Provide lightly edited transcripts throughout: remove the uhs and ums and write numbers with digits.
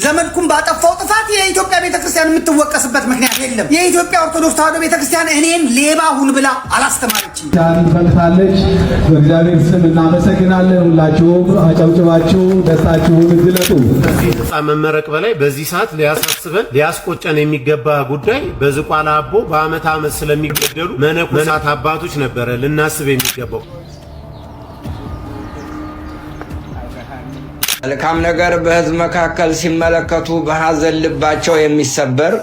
ዘመድኩም ባጠፋው ጥፋት የኢትዮጵያ ቤተክርስቲያን የምትወቀስበት ምክንያት የለም። የኢትዮጵያ ኦርቶዶክስ ተዋሕዶ ቤተክርስቲያን እኔን ሌባ ሁን ብላ አላስተማረችኝ። ታንፈታለች። በእግዚአብሔር ስም እናመሰግናለን። ሁላችሁም አጨብጭባችሁ ደስታችሁን ግለጡ። መመረቅ በላይ በዚህ ሰዓት ሊያሳስበን ሊያስቆጨን የሚገባ ጉዳይ በዝቋላ አቦ በአመት አመት ስለሚገደሉ መነኮሳት አባቶች ነበረ ልናስብ የሚገባው። መልካም ነገር በሕዝብ መካከል ሲመለከቱ በሐዘን ልባቸው የሚሰበር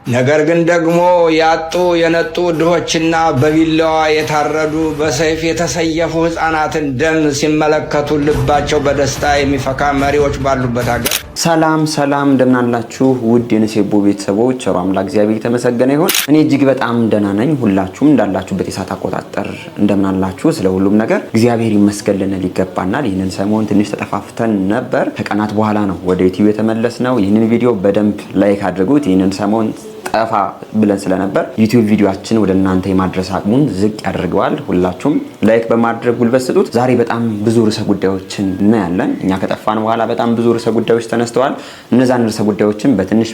ነገር ግን ደግሞ ያጡ የነጡ ድሆችና በቢላዋ የታረዱ በሰይፍ የተሰየፉ ሕፃናትን ደም ሲመለከቱ ልባቸው በደስታ የሚፈካ መሪዎች ባሉበት ሀገር። ሰላም እንደምናላችሁ ውድ የነሴቦ ቤተሰቦች፣ ቸሩ አምላክ እግዚአብሔር የተመሰገነ ይሁን። እኔ እጅግ በጣም ደህና ነኝ። ሁላችሁም እንዳላችሁበት የሰዓት አቆጣጠር እንደምናላችሁ ስለ ሁሉም ነገር እግዚአብሔር ይመስገን ልንል ይገባናል። ይህንን ሰሞን ትንሽ ተጠፋፍተን ነበር። ከቀናት በኋላ ነው ወደ ዩቲዩብ የተመለስነው። ይህንን ቪዲዮ በደንብ ላይክ አድርጉት። ይህንን ሰሞን ጠፋ ብለን ስለነበር ዩቲዩብ ቪዲዮአችን ወደ እናንተ የማድረስ አቅሙን ዝቅ ያደርገዋል። ሁላችሁም ላይክ በማድረግ ጉልበት ስጡት። ዛሬ በጣም ብዙ ርዕሰ ጉዳዮችን እናያለን። እኛ ከጠፋን በኋላ በጣም ብዙ ርዕሰ ጉዳዮች ተነስተዋል። እነዛን ርዕሰ ጉዳዮችን በትንሹ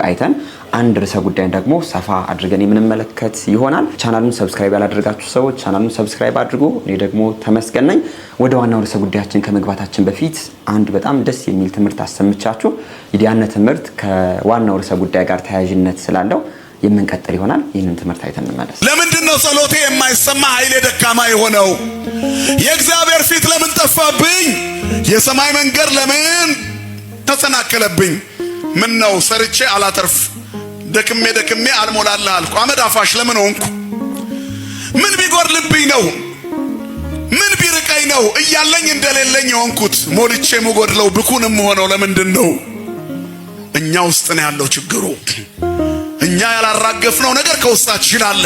አይተን አንድ ርዕሰ ጉዳይ ደግሞ ሰፋ አድርገን የምንመለከት ይሆናል። ቻናሉን ሰብስክራይብ ያላደረጋችሁ ሰዎች ቻናሉን ሰብስክራይብ አድርጉ። እኔ ደግሞ ተመስገን ነኝ። ወደ ዋናው ርዕሰ ጉዳያችን ከመግባታችን በፊት አንድ በጣም ደስ የሚል ትምህርት አሰምቻችሁ የዲያነ ትምህርት ከዋናው ርዕሰ ጉዳይ ጋር ተያያዥነት ስላለው የምንቀጥል ይሆናል። ይህንን ትምህርት አይተን እንመለስ። ለምንድን ነው ጸሎቴ የማይሰማ ኃይሌ ደካማ የሆነው? የእግዚአብሔር ፊት ለምን ጠፋብኝ? የሰማይ መንገድ ለምን ተሰናከለብኝ? ምን ነው ሰርቼ አላተርፍ፣ ደክሜ አልሞላልህ አልኩ። አመድ አፋሽ ለምን ሆንኩ? ምን ቢጎድልብኝ ነው? ምን ቢርቀኝ ነው እያለኝ እንደሌለኝ የሆንኩት? ሞልቼ የምጎድለው ብኩንም ሆነው ለምንድን ነው? እኛ ውስጥ ነው ያለው ችግሩ። እኛ ያላራገፍነው ነገር ከውስጣችን አለ።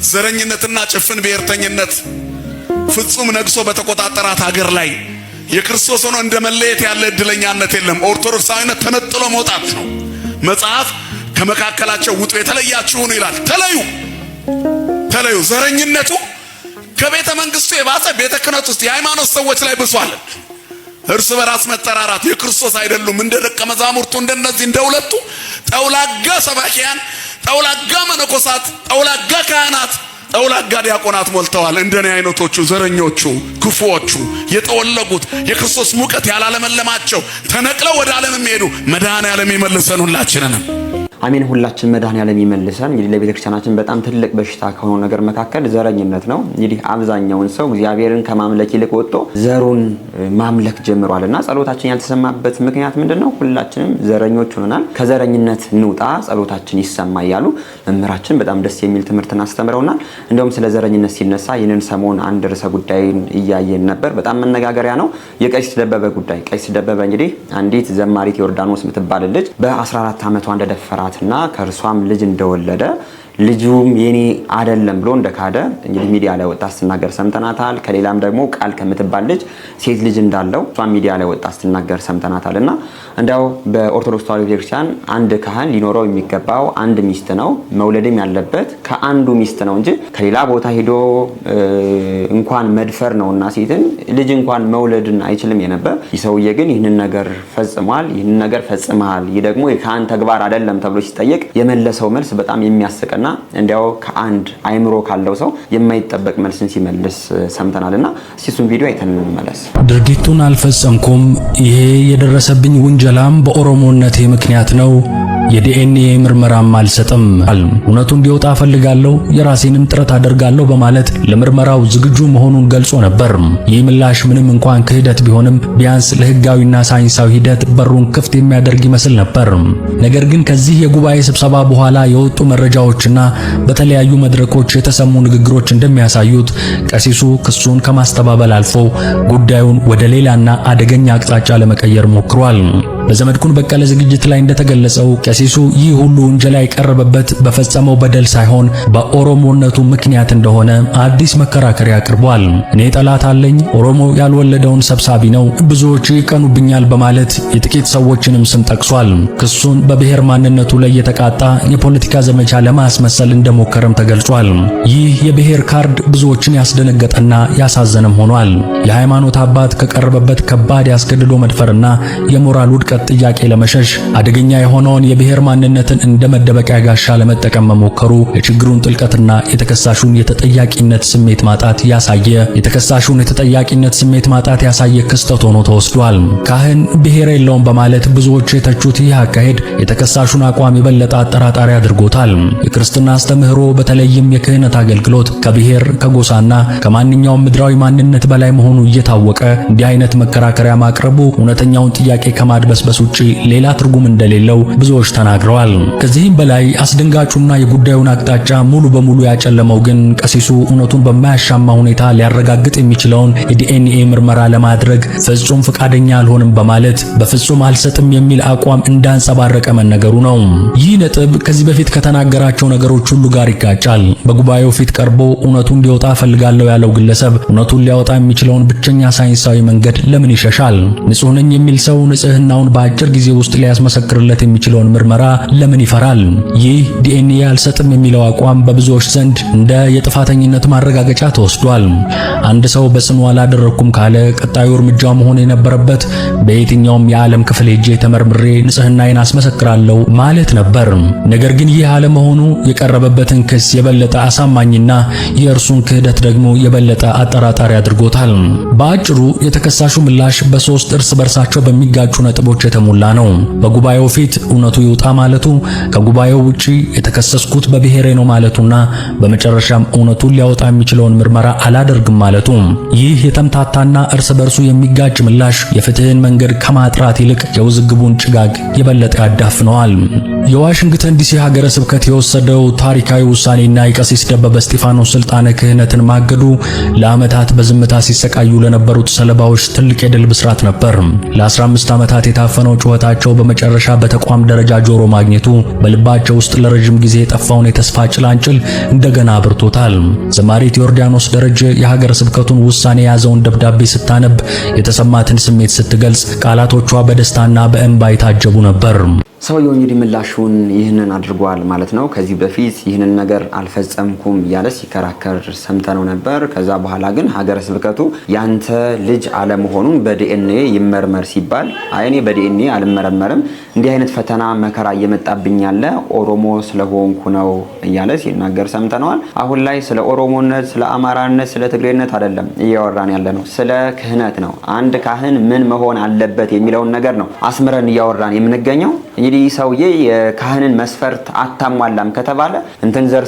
ዘረኝነትና ጭፍን ብሔርተኝነት ፍጹም ነግሶ በተቆጣጠራት ሀገር ላይ የክርስቶስ ሆኖ እንደ መለየት ያለ እድለኛነት የለም። ኦርቶዶክሳዊነት ተነጥሎ መውጣት ነው። መጽሐፍ ከመካከላቸው ውጡ የተለያችሁን ይላል። ተለዩ። ዘረኝነቱ ከቤተ መንግስቱ የባሰ ቤተ ክህነት ውስጥ የሃይማኖት ሰዎች ላይ ብሷል። እርስ በራስ መጠራራት የክርስቶስ አይደሉም። እንደ ደቀ መዛሙርቱ እንደነዚህ እንደሁለቱ ጠውላጋ ሰባኪያን፣ ጠውላጋ መነኮሳት፣ ጠውላጋ ካህናት፣ ጠውላጋ ዲያቆናት ሞልተዋል። እንደኔ አይነቶቹ ዘረኞቹ፣ ክፉዎቹ፣ የጠወለጉት የክርስቶስ ሙቀት ያላለመለማቸው ተነቅለው ወደ ዓለም የሚሄዱ መድኃኔዓለም ይመልሰን ሁላችንንም። አሜን። ሁላችን መድኃኔዓለም ይመልሰን። እንግዲህ ለቤተክርስቲያናችን በጣም ትልቅ በሽታ ከሆነው ነገር መካከል ዘረኝነት ነው። እንግዲህ አብዛኛውን ሰው እግዚአብሔርን ከማምለክ ይልቅ ወጥቶ ዘሩን ማምለክ ጀምሯልና ጸሎታችን ያልተሰማበት ምክንያት ምንድነው? ሁላችንም ዘረኞች ሆነናል። ከዘረኝነት እንውጣ፣ ጸሎታችን ይሰማ እያሉ መምህራችን በጣም ደስ የሚል ትምህርትን አስተምረውናል። እንደውም ስለ ዘረኝነት ሲነሳ ይህንን ሰሞን አንድ ርዕሰ ጉዳይን እያየን ነበር። በጣም መነጋገሪያ ነው። የቀሲስ ደበበ ጉዳይ። ቀሲስ ደበበ እንግዲህ አንዲት ዘማሪት ዮርዳኖስ የምትባል ልጅ በ14 ዓመቷ እንደደፈራት እና ከርሷም ልጅ እንደወለደ ልጁም የኔ አይደለም ብሎ እንደካደ እንግዲህ ሚዲያ ላይ ወጣ ስትናገር ሰምተናታል። ከሌላም ደግሞ ቃል ከምትባል ልጅ ሴት ልጅ እንዳለው እሷ ሚዲያ ላይ ወጣ ስትናገር ሰምተናታልና እንደው በኦርቶዶክስ ተዋሕዶ ቤተክርስቲያን አንድ ካህን ሊኖረው የሚገባው አንድ ሚስት ነው። መውለድም ያለበት ከአንዱ ሚስት ነው እንጂ ከሌላ ቦታ ሄዶ እንኳን መድፈር ነውና ሴትን ልጅ እንኳን መውለድን አይችልም የነበር። ይሰውዬ ግን ይህንን ነገር ፈጽሟል። ይህንን ነገር ፈጽመሃል፣ ይህ ደግሞ የካህን ተግባር አይደለም ተብሎ ሲጠየቅ የመለሰው መልስ በጣም የሚያስቀና እንዲያው ከአንድ አይምሮ ካለው ሰው የማይጠበቅ መልስን ሲመልስ ሰምተናልና እሱን ቪዲዮ አይተን እንመለስ። ድርጊቱን አልፈጸምኩም፣ ይሄ የደረሰብኝ ውንጀላም በኦሮሞነቴ ምክንያት ነው፣ የዲኤንኤ ምርመራም አልሰጥም፣ እውነቱ እንዲወጣ ፈልጋለሁ፣ የራሴንም ጥረት አደርጋለሁ በማለት ለምርመራው ዝግጁ መሆኑን ገልጾ ነበር። ይህ ምላሽ ምንም እንኳን ክህደት ቢሆንም ቢያንስ ለህጋዊና ሳይንሳዊ ሂደት በሩን ክፍት የሚያደርግ ይመስል ነበር። ነገር ግን ከዚህ የጉባኤ ስብሰባ በኋላ የወጡ መረጃዎችና በተለያዩ መድረኮች የተሰሙ ንግግሮች እንደሚያሳዩት ቀሲሱ ክሱን ከማስተባበል አልፎ ጉዳዩን ወደ ሌላና አደገኛ አቅጣጫ ለመቀየር ሞክሯል። በዘመድኩን በቀለ ዝግጅት ላይ እንደተገለጸው ቀሲሱ ይህ ሁሉ ወንጀል የቀረበበት በፈጸመው በደል ሳይሆን በኦሮሞነቱ ምክንያት እንደሆነ አዲስ መከራከሪያ አቅርቧል። እኔ ጠላት አለኝ፣ ኦሮሞ ያልወለደውን ሰብሳቢ ነው፣ ብዙዎች ይቀኑብኛል በማለት የጥቂት ሰዎችንም ስም ጠቅሷል። ክሱን በብሔር ማንነቱ ላይ የተቃጣ የፖለቲካ ዘመቻ ለማስመሰል እንደሞከረም ተገልጿል። ይህ የብሔር ካርድ ብዙዎችን ያስደነገጠና ያሳዘነም ሆኗል። የሃይማኖት አባት ከቀረበበት ከባድ ያስገድዶ መድፈርና የሞራል ውድቀት ጥልቀት ጥያቄ ለመሸሽ አደገኛ የሆነውን የብሔር ማንነትን እንደ መደበቂያ ጋሻ ለመጠቀም መሞከሩ የችግሩን ጥልቀትና የተከሳሹን የተጠያቂነት ስሜት ማጣት ያሳየ ክስተት ሆኖ ተወስዷል። ካህን ብሔር የለውም በማለት ብዙዎች የተቹት ይህ አካሄድ የተከሳሹን አቋም የበለጠ አጠራጣሪ አድርጎታል። የክርስትና አስተምህሮ በተለይም የክህነት አገልግሎት ከብሔር ከጎሳና ከማንኛውም ምድራዊ ማንነት በላይ መሆኑ እየታወቀ እንዲህ አይነት መከራከሪያ ማቅረቡ እውነተኛውን ጥያቄ ከማድበስበስ ውጪ ሌላ ትርጉም እንደሌለው ብዙዎች ተናግረዋል። ከዚህም በላይ አስደንጋጩና የጉዳዩን አቅጣጫ ሙሉ በሙሉ ያጨለመው ግን ቀሲሱ እውነቱን በማያሻማ ሁኔታ ሊያረጋግጥ የሚችለውን የዲኤንኤ ምርመራ ለማድረግ ፍጹም ፈቃደኛ አልሆንም በማለት በፍጹም አልሰጥም የሚል አቋም እንዳንጸባረቀ መነገሩ ነው። ይህ ነጥብ ከዚህ በፊት ከተናገራቸው ነገሮች ሁሉ ጋር ይጋጫል። በጉባኤው ፊት ቀርቦ እውነቱ እንዲወጣ ፈልጋለሁ ያለው ግለሰብ እውነቱን ሊያወጣ የሚችለውን ብቸኛ ሳይንሳዊ መንገድ ለምን ይሸሻል? ንጹህ ነኝ የሚል ሰው ንጽህናውን በአጭር ጊዜ ውስጥ ሊያስመሰክርለት የሚችለውን ምርመራ ለምን ይፈራል? ይህ ዲኤንኤ አልሰጥም የሚለው አቋም በብዙዎች ዘንድ እንደ የጥፋተኝነት ማረጋገጫ ተወስዷል። አንድ ሰው በጽኑ አላደረኩም ካለ ቀጣዩ እርምጃ መሆን የነበረበት በየትኛውም የዓለም ክፍል ሄጄ ተመርምሬ ንጽህናዬን አስመሰክራለሁ ማለት ነበር። ነገር ግን ይህ አለመሆኑ የቀረበበትን ክስ የበለጠ አሳማኝና የእርሱን ክህደት ደግሞ የበለጠ አጠራጣሪ አድርጎታል። በአጭሩ የተከሳሹ ምላሽ በሶስት እርስ በርሳቸው በሚጋጩ ነጥቦች የተሞላ ነው። በጉባኤው ፊት እውነቱ ይውጣ ማለቱ፣ ከጉባኤው ውጪ የተከሰስኩት በብሔሬ ነው ማለቱና በመጨረሻም እውነቱን ሊያወጣ የሚችለውን ምርመራ አላደርግም ማለቱ። ይህ የተምታታና እርስ በርሱ የሚጋጭ ምላሽ የፍትህን መንገድ ከማጥራት ይልቅ የውዝግቡን ጭጋግ የበለጠ ያዳፍነዋል። የዋሽንግተን ዲሲ ሀገረ ስብከት የወሰደው ታሪካዊ ውሳኔና የቀሲስ ደበበ እስጢፋኖስ ስልጣነ ክህነትን ማገዱ ለዓመታት በዝምታ ሲሰቃዩ ለነበሩት ሰለባዎች ትልቅ የድል ብስራት ነበር። ለ15 ዓመታት የታፈነው ጩኸታቸው በመጨረሻ በተቋም ደረጃ ጆሮ ማግኘቱ በልባቸው ውስጥ ለረጅም ጊዜ የጠፋውን የተስፋ ጭላንጭል እንደገና አብርቶታል። ዘማሪት ዮርዳኖስ ደረጀ የሀገረ ስብከቱን ውሳኔ የያዘውን ደብዳቤ ስታነብ የተሰማትን ስሜት ስትገልጽ ቃላቶቿ በደስታና በእንባ የታጀቡ ነበር። ሰውየው እንግዲህ ምላሹን ይህንን አድርጓል ማለት ነው። ከዚህ በፊት ይህንን ነገር አልፈጸምኩም እያለ ሲከራከር ሰምተነው ነበር። ከዛ በኋላ ግን ሀገረ ስብከቱ ያንተ ልጅ አለመሆኑን በዲኤንኤ ይመርመር ሲባል አይ እኔ በዲኤንኤ አልመረመርም፣ እንዲህ አይነት ፈተና መከራ እየመጣብኝ ያለ ኦሮሞ ስለሆንኩ ነው እያለ ሲናገር ሰምተነዋል። አሁን ላይ ስለ ኦሮሞነት፣ ስለ አማራነት፣ ስለ ትግሬነት አይደለም እያወራን ያለ ነው፣ ስለ ክህነት ነው። አንድ ካህን ምን መሆን አለበት የሚለውን ነገር ነው አስምረን እያወራን የምንገኘው። እንግዲህ ሰውዬ የካህንን መስፈርት አታሟላም ከተባለ እንትን ዘር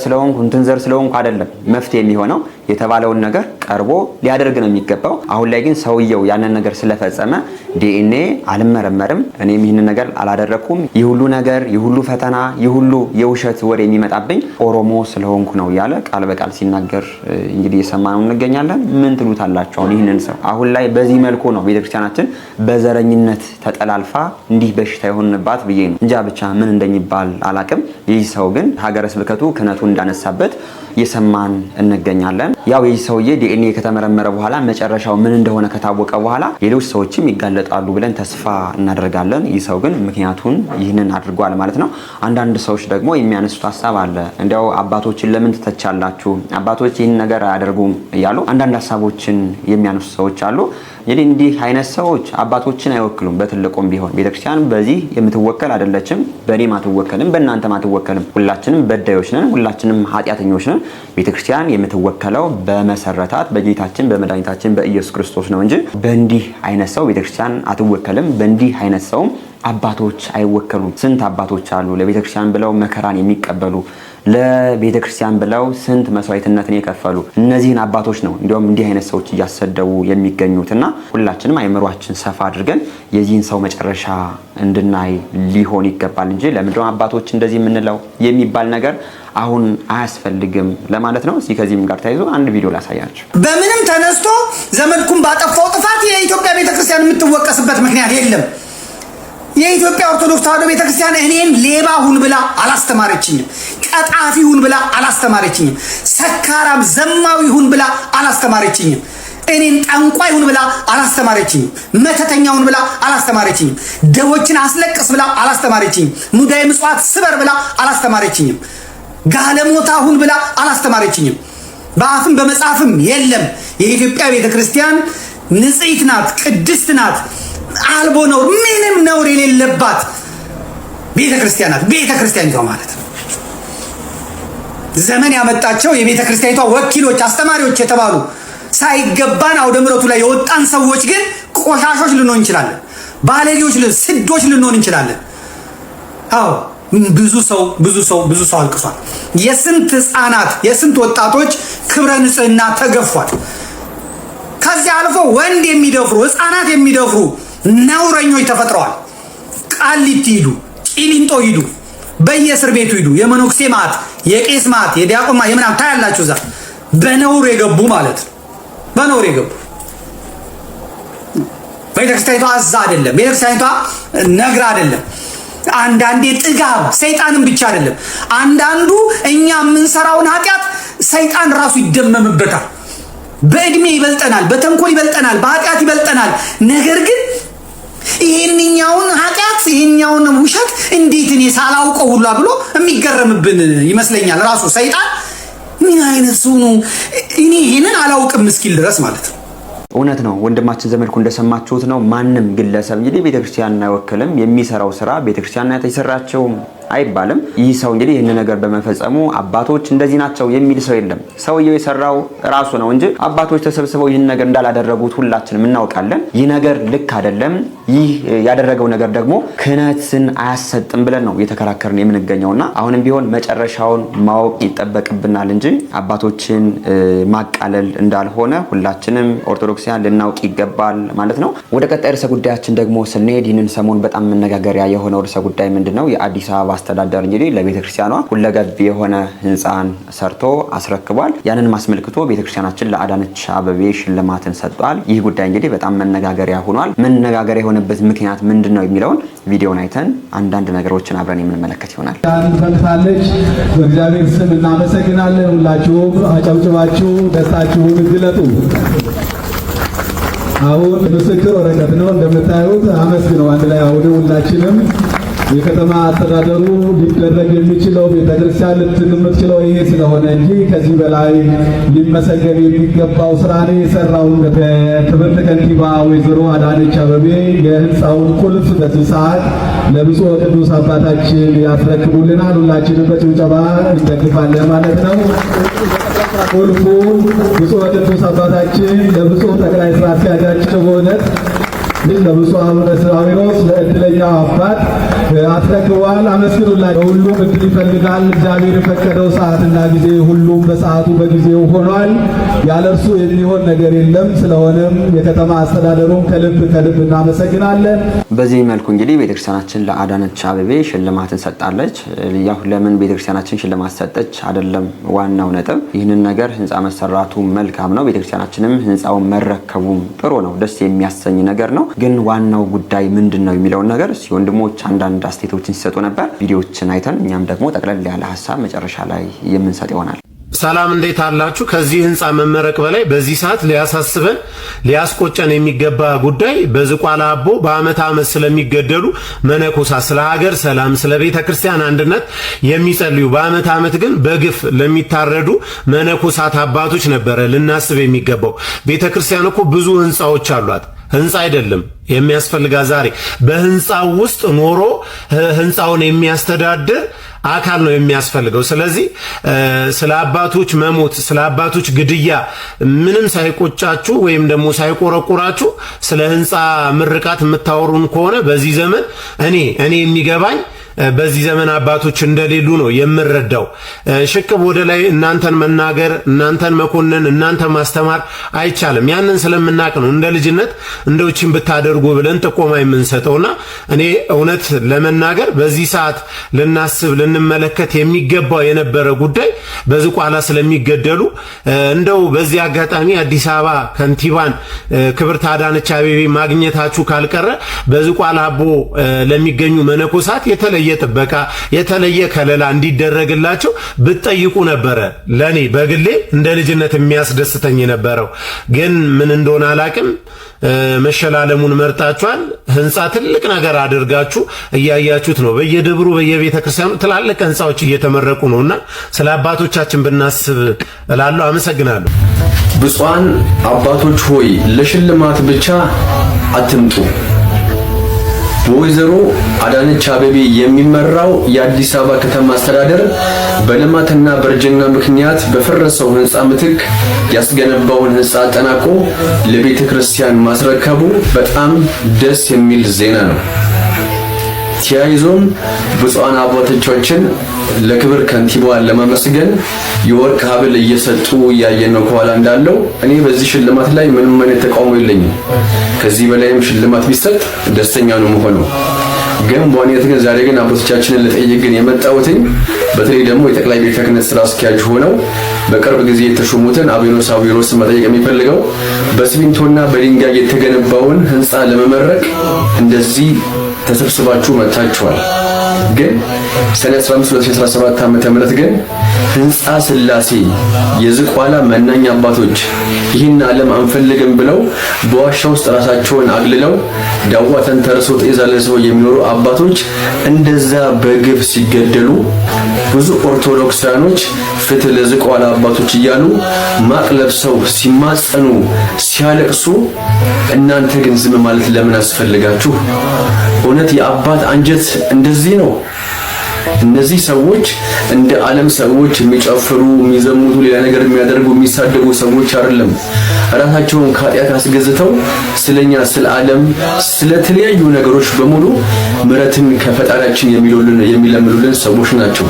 ስለሆንኩ አይደለም መፍትሄ የሚሆነው፣ የተባለውን ነገር ቀርቦ ሊያደርግ ነው የሚገባው። አሁን ላይ ግን ሰውየው ያንን ነገር ስለፈጸመ ዲኤንኤ አልመረመርም፣ እኔም ይህንን ነገር አላደረኩም፣ ይህ ሁሉ ነገር፣ ይህ ሁሉ ፈተና፣ ይህ ሁሉ የውሸት ወሬ የሚመጣብኝ ኦሮሞ ስለሆንኩ ነው ያለ ቃል በቃል ሲናገር እንግዲህ የሰማነው እንገኛለን። ምን ትሉታላችሁ? አሁን ይህንን ሰው አሁን ላይ በዚህ መልኩ ነው ቤተክርስቲያናችን በዘረኝነት ተጠላልፋ እንዲህ በሽታ የሆንባት ብዬ ነው እንጃ ብቻ ምን እንደሚባል አላቅም። ይህ ሰው ግን ሀገረ ስብከቱ ክህነቱ እንዳነሳበት የሰማን እንገኛለን። ያው ይህ ሰውዬ ዲኤንኤ ከተመረመረ በኋላ መጨረሻው ምን እንደሆነ ከታወቀ በኋላ ሌሎች ሰዎችም ይጋለጣሉ ብለን ተስፋ እናደርጋለን። ይህ ሰው ግን ምክንያቱን ይህንን አድርጓል ማለት ነው። አንዳንድ ሰዎች ደግሞ የሚያነሱት ሀሳብ አለ። እንዲያው አባቶችን ለምን ትተቻላችሁ? አባቶች ይህን ነገር አያደርጉም እያሉ አንዳንድ ሀሳቦችን የሚያነሱ ሰዎች አሉ። እንዲህ አይነት ሰዎች አባቶችን አይወክሉም። በትልቁም ቢሆን ቤተክርስቲያን በዚህ የምትወከል አይደለችም። በእኔም አትወከልም፣ በእናንተም አትወከልም። ሁላችንም በዳዮች ነን፣ ሁላችንም ኃጢአተኞች ነን። ቤተክርስቲያን የምትወከለው በመሰረታት በጌታችን በመድኃኒታችን በኢየሱስ ክርስቶስ ነው እንጂ በእንዲህ አይነት ሰው ቤተክርስቲያን አትወከልም። በእንዲህ አይነት ሰው አባቶች አይወከሉም። ስንት አባቶች አሉ ለቤተክርስቲያን ብለው መከራን የሚቀበሉ ለቤተክርስቲያን ብለው ስንት መስዋዕትነትን የከፈሉ። እነዚህን አባቶች ነው እንዲያውም እንዲህ አይነት ሰዎች እያሰደቡ የሚገኙትና ሁላችንም አይምሯችን ሰፋ አድርገን የዚህን ሰው መጨረሻ እንድናይ ሊሆን ይገባል እንጂ ለምንድነው አባቶች እንደዚህ የምንለው የሚባል ነገር አሁን አያስፈልግም ለማለት ነው። እስኪ ከዚህም ጋር ተያይዞ አንድ ቪዲዮ ላሳያችሁ። በምንም ተነስቶ ዘመድኩን ባጠፋው ጥፋት የኢትዮጵያ ቤተክርስቲያን የምትወቀስበት ምክንያት የለም። የኢትዮጵያ ኦርቶዶክስ ተዋሕዶ ቤተክርስቲያን እኔን ሌባ ሁን ብላ አላስተማረችኝም። ቀጣፊ ሁን ብላ አላስተማረችኝም። ሰካራም ዘማዊ ሁን ብላ አላስተማረችኝም። እኔን ጠንቋይ ሁን ብላ አላስተማረችኝም። መተተኛ ሁን ብላ አላስተማረችኝም። ደቦችን አስለቅስ ብላ አላስተማረችኝም። ሙዳየ ምጽዋት ስበር ብላ አላስተማረችኝም። ጋለሞታ ሁን ብላ አላስተማረችኝም። በአፍም በመጽሐፍም የለም። የኢትዮጵያ ቤተክርስቲያን ንጽሕት ናት፣ ቅድስት ናት። አልቦ ነውር ምንም ነውር የሌለባት ቤተክርስቲያኒቷ ማለት ነው። ዘመን ያመጣቸው የቤተክርስቲያኒቷ ወኪሎች አስተማሪዎች የተባሉ ሳይገባን አውደ ምሕረቱ ላይ የወጣን ሰዎች ግን ቆሻሾች ልንሆን እንችላለን። ባለጌዎች ስዶች ልንሆን እንችላለን። አዎ ብዙ ሰው አልቅሷል። የስንት ህፃናት የስንት ወጣቶች ክብረ ንጽህና ተገፏል። ከዚህ አልፎ ወንድ የሚደፍሩ ህፃናት የሚደፍሩ ነውረኞች ተፈጥረዋል። ቃሊቲ ሂዱ፣ ቂሊንጦ ሂዱ፣ በየእስር ቤቱ ሂዱ። የመኖክሴ ማት፣ የቄስ ማት፣ የዲያቆን ማት የምናምን ታያላችሁ። እዛ በነውር የገቡ ማለት ነው። በነውር የገቡ ቤተክርስቲያኒቷ አዛ አይደለም፣ ቤተክርስቲያኒቷ ነግራ አይደለም። አንዳንዴ ጥጋብ ሰይጣንም ብቻ አይደለም። አንዳንዱ እኛ የምንሰራውን ኃጢአት ሰይጣን ራሱ ይደመምበታል። በእድሜ ይበልጠናል፣ በተንኮል ይበልጠናል፣ በኃጢአት ይበልጠናል። ነገር ግን ይሄንኛውን ኃጢአት ይሄንኛውን ውሸት እንዴት እኔ ሳላውቀው ሁላ ብሎ የሚገረምብን ይመስለኛል ራሱ ሰይጣን። ምን አይነት ሰው ነው እኔ ይሄንን አላውቅም እስኪል ድረስ ማለት ነው። እውነት ነው ወንድማችን ዘመድኩ እንደሰማችሁት ነው። ማንም ግለሰብ እንግዲህ ቤተክርስቲያንን አይወክልም። የሚሰራው ስራ ቤተክርስቲያን ናት የሰራቸው አይባልም። ይህ ሰው እንግዲህ ይህን ነገር በመፈጸሙ አባቶች እንደዚህ ናቸው የሚል ሰው የለም። ሰውየው የሰራው ራሱ ነው እንጂ አባቶች ተሰብስበው ይህን ነገር እንዳላደረጉት ሁላችንም እናውቃለን። ይህ ነገር ልክ አይደለም። ይህ ያደረገው ነገር ደግሞ ክህነትን አያሰጥም ብለን ነው እየተከራከርን የምንገኘውና አሁንም ቢሆን መጨረሻውን ማወቅ ይጠበቅብናል እንጂ አባቶችን ማቃለል እንዳልሆነ ሁላችንም ኦርቶዶክሲያን ልናውቅ ይገባል ማለት ነው። ወደ ቀጣይ ርዕሰ ጉዳያችን ደግሞ ስንሄድ ይህንን ሰሞን በጣም መነጋገሪያ የሆነው ርዕሰ ጉዳይ ምንድነው? የአዲስ አበባ አስተዳደር እንግዲህ ለቤተክርስቲያኗ ሁለገብ የሆነ ህንፃን ሰርቶ አስረክቧል። ያንን ማስመልክቶ ቤተክርስቲያናችን ለአዳነች አቤቤ ሽልማትን ሰጥቷል። ይህ ጉዳይ እንግዲህ በጣም መነጋገሪያ ሆኗል። መነጋገሪያ የሆነበት ምክንያት ምንድነው የሚለውን ቪዲዮን አይተን አንዳንድ ነገሮችን አብረን የምንመለከት ይሆናል። አንተንታለች በእግዚአብሔር ስም እናመሰግናለን። ሁላችሁም አጨብጭባችሁ ደስታችሁን ግለጡ። አሁን ምስክር ወረቀት ነው እንደምታዩት። አመስግነው አንድ ላይ አሁን ሁላችንም የከተማ አስተዳደሩ ሊደረግ የሚችለው ቤተክርስቲያን ልትምትችለው ይሄ ስለሆነ እንጂ ከዚህ በላይ ሊመሰገን የሚገባው ስራ ነው የሰራው። ክብርት ከንቲባ ወይዘሮ አዳነች አቤቤ የህንፃውን ቁልፍ በዚህ ሰዓት ለብፁዕ ቅዱስ አባታችን ያስረክቡልናል። ሁላችንም በጭብጨባ እንደግፋለን ማለት ነው። ቁልፉ ብፁዕ ቅዱስ አባታችን ለብፁዕ ጠቅላይ ስራ አስኪያጃችን በእውነት ለብፁዕ አቡነ ሳዊሮስ ለእድለኛው አባት አስረክበዋል። አመስግኑላቸው። ሁሉም እድል ይፈልጋል። እግዚአብሔር የፈቀደው ሰዓትና ጊዜ ሁሉም በሰዓቱ በጊዜው ሆኗል። ያለ እርሱ የሚሆን ነገር የለም። ስለሆነም የከተማ አስተዳደሩን ከልብ እናመሰግናለን። በዚህ መልኩ እንግዲህ ቤተክርስቲያናችን ለአዳነች አቤቤ ሽልማትን ሰጣለች። ያው ለምን ቤተክርስቲያናችን ሽልማት ሰጠች አይደለም ዋናው ነጥብ። ይህንን ነገር ህንፃ መሰራቱ መልካም ነው። ቤተክርስቲያናችንም ህንፃውን መረከቡም ጥሩ ነው፣ ደስ የሚያሰኝ ነገር ነው። ግን ዋናው ጉዳይ ምንድነው የሚለውን ነገር ወንድሞች አንዳንድ አስተያየቶችን ሲሰጡ ነበር። ቪዲዮዎችን አይተን እኛም ደግሞ ጠቅለል ያለ ሀሳብ መጨረሻ ላይ የምንሰጥ ይሆናል። ሰላም እንዴት አላችሁ? ከዚህ ህንፃ መመረቅ በላይ በዚህ ሰዓት ሊያሳስበን ሊያስቆጨን የሚገባ ጉዳይ በዝቋላ አቦ በአመት አመት ስለሚገደሉ መነኮሳት፣ ስለ ሀገር ሰላም፣ ስለ ቤተ ክርስቲያን አንድነት የሚጸልዩ በአመት አመት ግን በግፍ ለሚታረዱ መነኮሳት አባቶች ነበረ ልናስብ የሚገባው። ቤተ ክርስቲያን እኮ ብዙ ህንፃዎች አሏት። ህንፃ አይደለም የሚያስፈልጋት ዛሬ በህንፃው ውስጥ ኖሮ ህንፃውን የሚያስተዳድር አካል ነው የሚያስፈልገው። ስለዚህ ስለ አባቶች መሞት፣ ስለ አባቶች ግድያ ምንም ሳይቆጫችሁ ወይም ደግሞ ሳይቆረቁራችሁ ስለ ህንፃ ምርቃት የምታወሩን ከሆነ በዚህ ዘመን እኔ የሚገባኝ በዚህ ዘመን አባቶች እንደሌሉ ነው የምረዳው። ሽቅብ ወደ ላይ እናንተን መናገር፣ እናንተን መኮንን፣ እናንተን ማስተማር አይቻልም። ያንን ስለምናቅ ነው እንደ ልጅነት እንደውችን ብታደርጉ ብለን ጥቆማ የምንሰጠውና እኔ እውነት ለመናገር በዚህ ሰዓት ልናስብ ልንመለከት የሚገባው የነበረ ጉዳይ በዝቋላ ስለሚገደሉ እንደው በዚህ አጋጣሚ አዲስ አበባ ከንቲባን ክብርት አዳነች አቤቤ ማግኘታችሁ ካልቀረ በዝቋላ አቦ ለሚገኙ መነኮሳት የተለየ ጥበቃ የተለየ ከለላ እንዲደረግላቸው ብትጠይቁ ነበረ ለኔ በግሌ እንደ ልጅነት የሚያስደስተኝ የነበረው። ግን ምን እንደሆነ አላቅም መሸላለሙን መርጣችኋል። ህንፃ ትልቅ ነገር አድርጋችሁ እያያችሁት ነው። በየደብሩ በየቤተ ክርስቲያኑ ትላልቅ ህንፃዎች እየተመረቁ ነውና ስለ አባቶቻችን ብናስብ እላለሁ። አመሰግናለሁ። ብፁዓን አባቶች ሆይ ለሽልማት ብቻ አትምጡ። በወይዘሮ አዳነች አቤቤ የሚመራው የአዲስ አበባ ከተማ አስተዳደር በልማትና በእርጅና ምክንያት በፈረሰው ህንፃ ምትክ ያስገነባውን ህንፃ አጠናቆ ለቤተ ክርስቲያን ማስረከቡ በጣም ደስ የሚል ዜና ነው። ተያይዞም ብፁዓን አባቶቻችን ለክብር ከንቲባዋን ለማመስገን የወርቅ ሀብል እየሰጡ እያየን ነው ከኋላ እንዳለው። እኔ በዚህ ሽልማት ላይ ምንም አይነት ተቃውሞ የለኝም። ከዚህ በላይም ሽልማት ቢሰጥ ደስተኛ ነው የምሆነው። ግን በዋናነት ግን ዛሬ ግን አባቶቻችንን ልጠይቅ ግን የመጣሁትኝ በተለይ ደግሞ የጠቅላይ ቤተ ክህነት ስራ አስኪያጅ ሆነው በቅርብ ጊዜ የተሾሙትን አቡነ ሳዊሮስ መጠየቅ የሚፈልገው በሲሚንቶና በድንጋይ የተገነባውን ህንፃ ለመመረቅ እንደዚህ ተሰብስባችሁ መጥታችኋል። ግን ሰኔ 15 2017 ዓ.ም ግን ህንፃ ስላሴ የዝቋላ መናኛ አባቶች ይህን ዓለም አንፈልግም ብለው በዋሻ ውስጥ ራሳቸውን አግልለው ዳዋ ተንተርሶ ጤዛ ለሰው የሚኖሩ አባቶች እንደዛ በግፍ ሲገደሉ ብዙ ኦርቶዶክሳኖች ፍትህ ለዝቋላ አባቶች እያሉ ማቅ ለብሰው ሲማጸኑ ሲያለቅሱ እናንተ ግን ዝም ማለት ለምን አስፈልጋችሁ? እውነት የአባት አንጀት እንደዚህ ነው? እነዚህ ሰዎች እንደ ዓለም ሰዎች የሚጨፍሩ የሚዘሙቱ ሌላ ነገር የሚያደርጉ የሚሳደቡ ሰዎች አይደለም። ራሳቸውን ከኃጢአት አስገዝተው ስለኛ ስለ ዓለም ስለተለያዩ ነገሮች በሙሉ ምሕረትን ከፈጣሪያችን የሚለምኑልን ሰዎች ናቸው።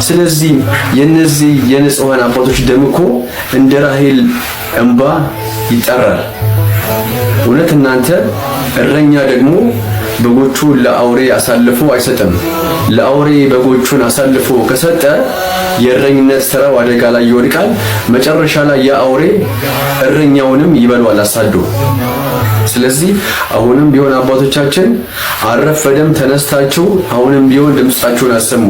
ስለዚህ የነዚህ የንጹሃን አባቶች ደም እኮ እንደ ራሔል እንባ ይጠራል። እውነት እናንተ እረኛ ደግሞ በጎቹን ለአውሬ አሳልፎ አይሰጥም። ለአውሬ በጎቹን አሳልፎ ከሰጠ የእረኝነት ስራው አደጋ ላይ ይወድቃል። መጨረሻ ላይ የአውሬ እረኛውንም ይበላል አሳዶ። ስለዚህ አሁንም ቢሆን አባቶቻችን አረፈደም ተነስታችሁ አሁንም ቢሆን ድምጻችሁን አሰሙ።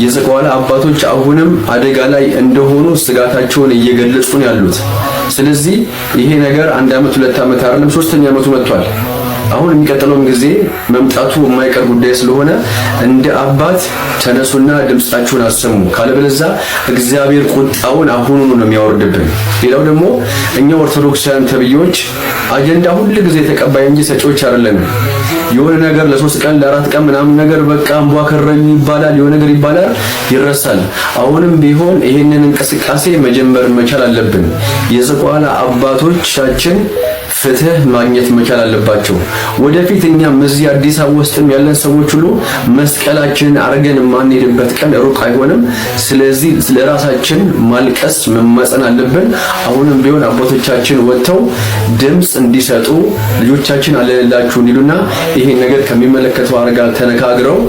የዝቋላ አባቶች አሁንም አደጋ ላይ እንደሆኑ ስጋታቸውን እየገለጹ ነው ያሉት። ስለዚህ ይሄ ነገር 1 ዓመት 2 ዓመት አይደለም 3ኛ ዓመቱ መጥቷል። አሁን የሚቀጥለውን ጊዜ መምጣቱ የማይቀር ጉዳይ ስለሆነ እንደ አባት ተነሱና ድምጻችሁን አሰሙ። ካለበለዚያ እግዚአብሔር ቁጣውን አሁኑኑ ነው የሚያወርድብን። ሌላው ደግሞ እኛ ኦርቶዶክሳውያን ተብዮች አጀንዳ ሁሉ ጊዜ ተቀባይ እንጂ ሰጪዎች አይደለንም። የሆነ ነገር ለ3 ቀን ለ4 ቀን ምናምን ነገር በቃ እንቧ ከረኝ ይባላል፣ የሆነ ነገር ይባላል፣ ይረሳል። አሁንም ቢሆን ይሄንን እንቅስቃሴ መጀመር መቻል አለብን። የዝቋላ አባቶቻችን ፍትህ ማግኘት መቻል አለባቸው። ወደፊት እኛም እዚህ አዲስ አበባ ውስጥም ያለን ሰዎች ሁሉ መስቀላችንን አርገን ማንሄድበት ቀን ሩቅ አይሆንም። ስለዚህ ስለራሳችን ማልቀስ መማጸን አለብን። አሁንም ቢሆን አባቶቻችን ወጥተው ድምጽ እንዲሰጡ ልጆቻችን አለላችሁ እንዲሉና ይሄን ነገር ከሚመለከተው አርጋ ተነጋግረው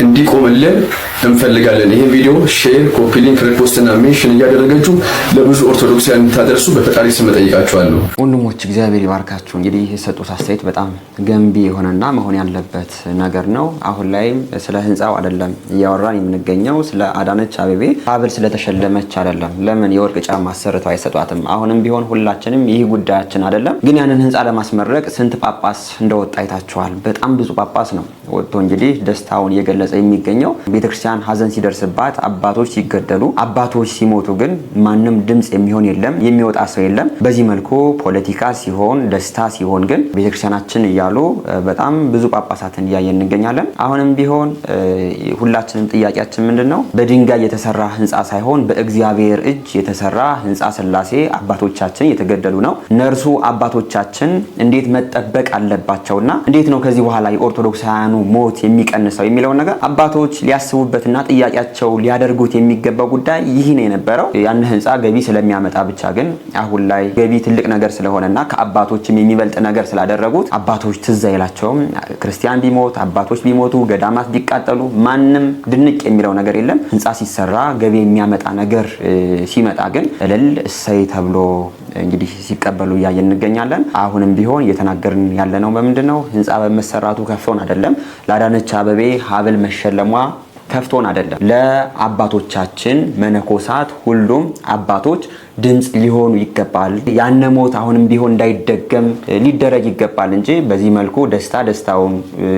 እንዲቆምልን እንፈልጋለን። ይሄን ቪዲዮ ሼር፣ ኮፒ ሊንክ፣ ሪፖስት እና ሜንሽን እያደረጋችሁ ለብዙ ኦርቶዶክሳውያን እንድታደርሱ በፈጣሪ ስም ጠይቃችኋለሁ። ወንድሞች እግዚአብሔር ይባርካችሁ። እንግዲህ የሰጡት አስተያየት በጣም ገንቢ የሆነና መሆን ያለበት ነገር ነው። አሁን ላይም ስለ ህንፃው አይደለም እያወራን የምንገኘው፣ ስለ አዳነች አቤቤ ሀብል ስለተሸለመች አይደለም። ለምን የወርቅ ጫማ አሰርተው አይሰጧትም? አሁንም ቢሆን ሁላችንም ይህ ጉዳያችን አይደለም። ግን ያንን ህንፃ ለማስመረቅ ስንት ጳጳስ እንደወጣ አይታችኋል። በጣም ብዙ ጳጳስ ነው ወጥቶ እንግዲህ ደስታውን እየገለጸ የሚገኘው። ቤተክርስቲያን ሀዘን ሲደርስባት፣ አባቶች ሲገደሉ፣ አባቶች ሲሞቱ ግን ማንም ድምጽ የሚሆን የለም፣ የሚወጣ ሰው የለም። በዚህ መልኩ ፖለቲካ ሲሆን ደስታ ሲሆን ግን ቤተክርስቲያናችን እያሉ በጣም ብዙ ጳጳሳትን እያየን እንገኛለን። አሁንም ቢሆን ሁላችንም ጥያቄያችን ምንድነው? በድንጋይ የተሰራ ህንፃ ሳይሆን በእግዚአብሔር እጅ የተሰራ ህንፃ ስላሴ አባቶቻችን የተገደሉ ነው። እነርሱ አባቶቻችን እንዴት መጠበቅ አለባቸውና እንዴት ነው ከዚህ በኋላ የኦርቶዶክሳውያኑ ሞት የሚቀንሰው የሚለውን ነገር አባቶች ሊያስቡበትና ጥያቄያቸው ሊያደርጉት የሚገባው ጉዳይ ይህ ነው የነበረው። ያን ህንፃ ገቢ ስለሚያመጣ ብቻ ግን አሁን ላይ ገቢ ትልቅ ነገር ስለሆነና ከአባቶችም የሚበልጥ ነገር ስላደረጉት አባቶች ትዝ አይላቸውም። ክርስቲያን ቢሞት፣ አባቶች ቢሞቱ፣ ገዳማት ቢቃጠሉ ማንም ድንቅ የሚለው ነገር የለም። ህንፃ ሲሰራ ገቢ የሚያመጣ ነገር ሲመጣ ግን እልል እሰይ ተብሎ እንግዲህ ሲቀበሉ እያየን እንገኛለን። አሁንም ቢሆን እየተናገርን ያለነው በምንድነው? ህንፃ በመሰራቱ ከፍቶን አይደለም። ለአዳነች አቤቤ ሀብል መሸለሟ ከፍቶን አይደለም። ለአባቶቻችን መነኮሳት፣ ሁሉም አባቶች ድምጽ ሊሆኑ ይገባል። ያነ ሞት አሁንም ቢሆን እንዳይደገም ሊደረግ ይገባል እንጂ በዚህ መልኩ ደስታውን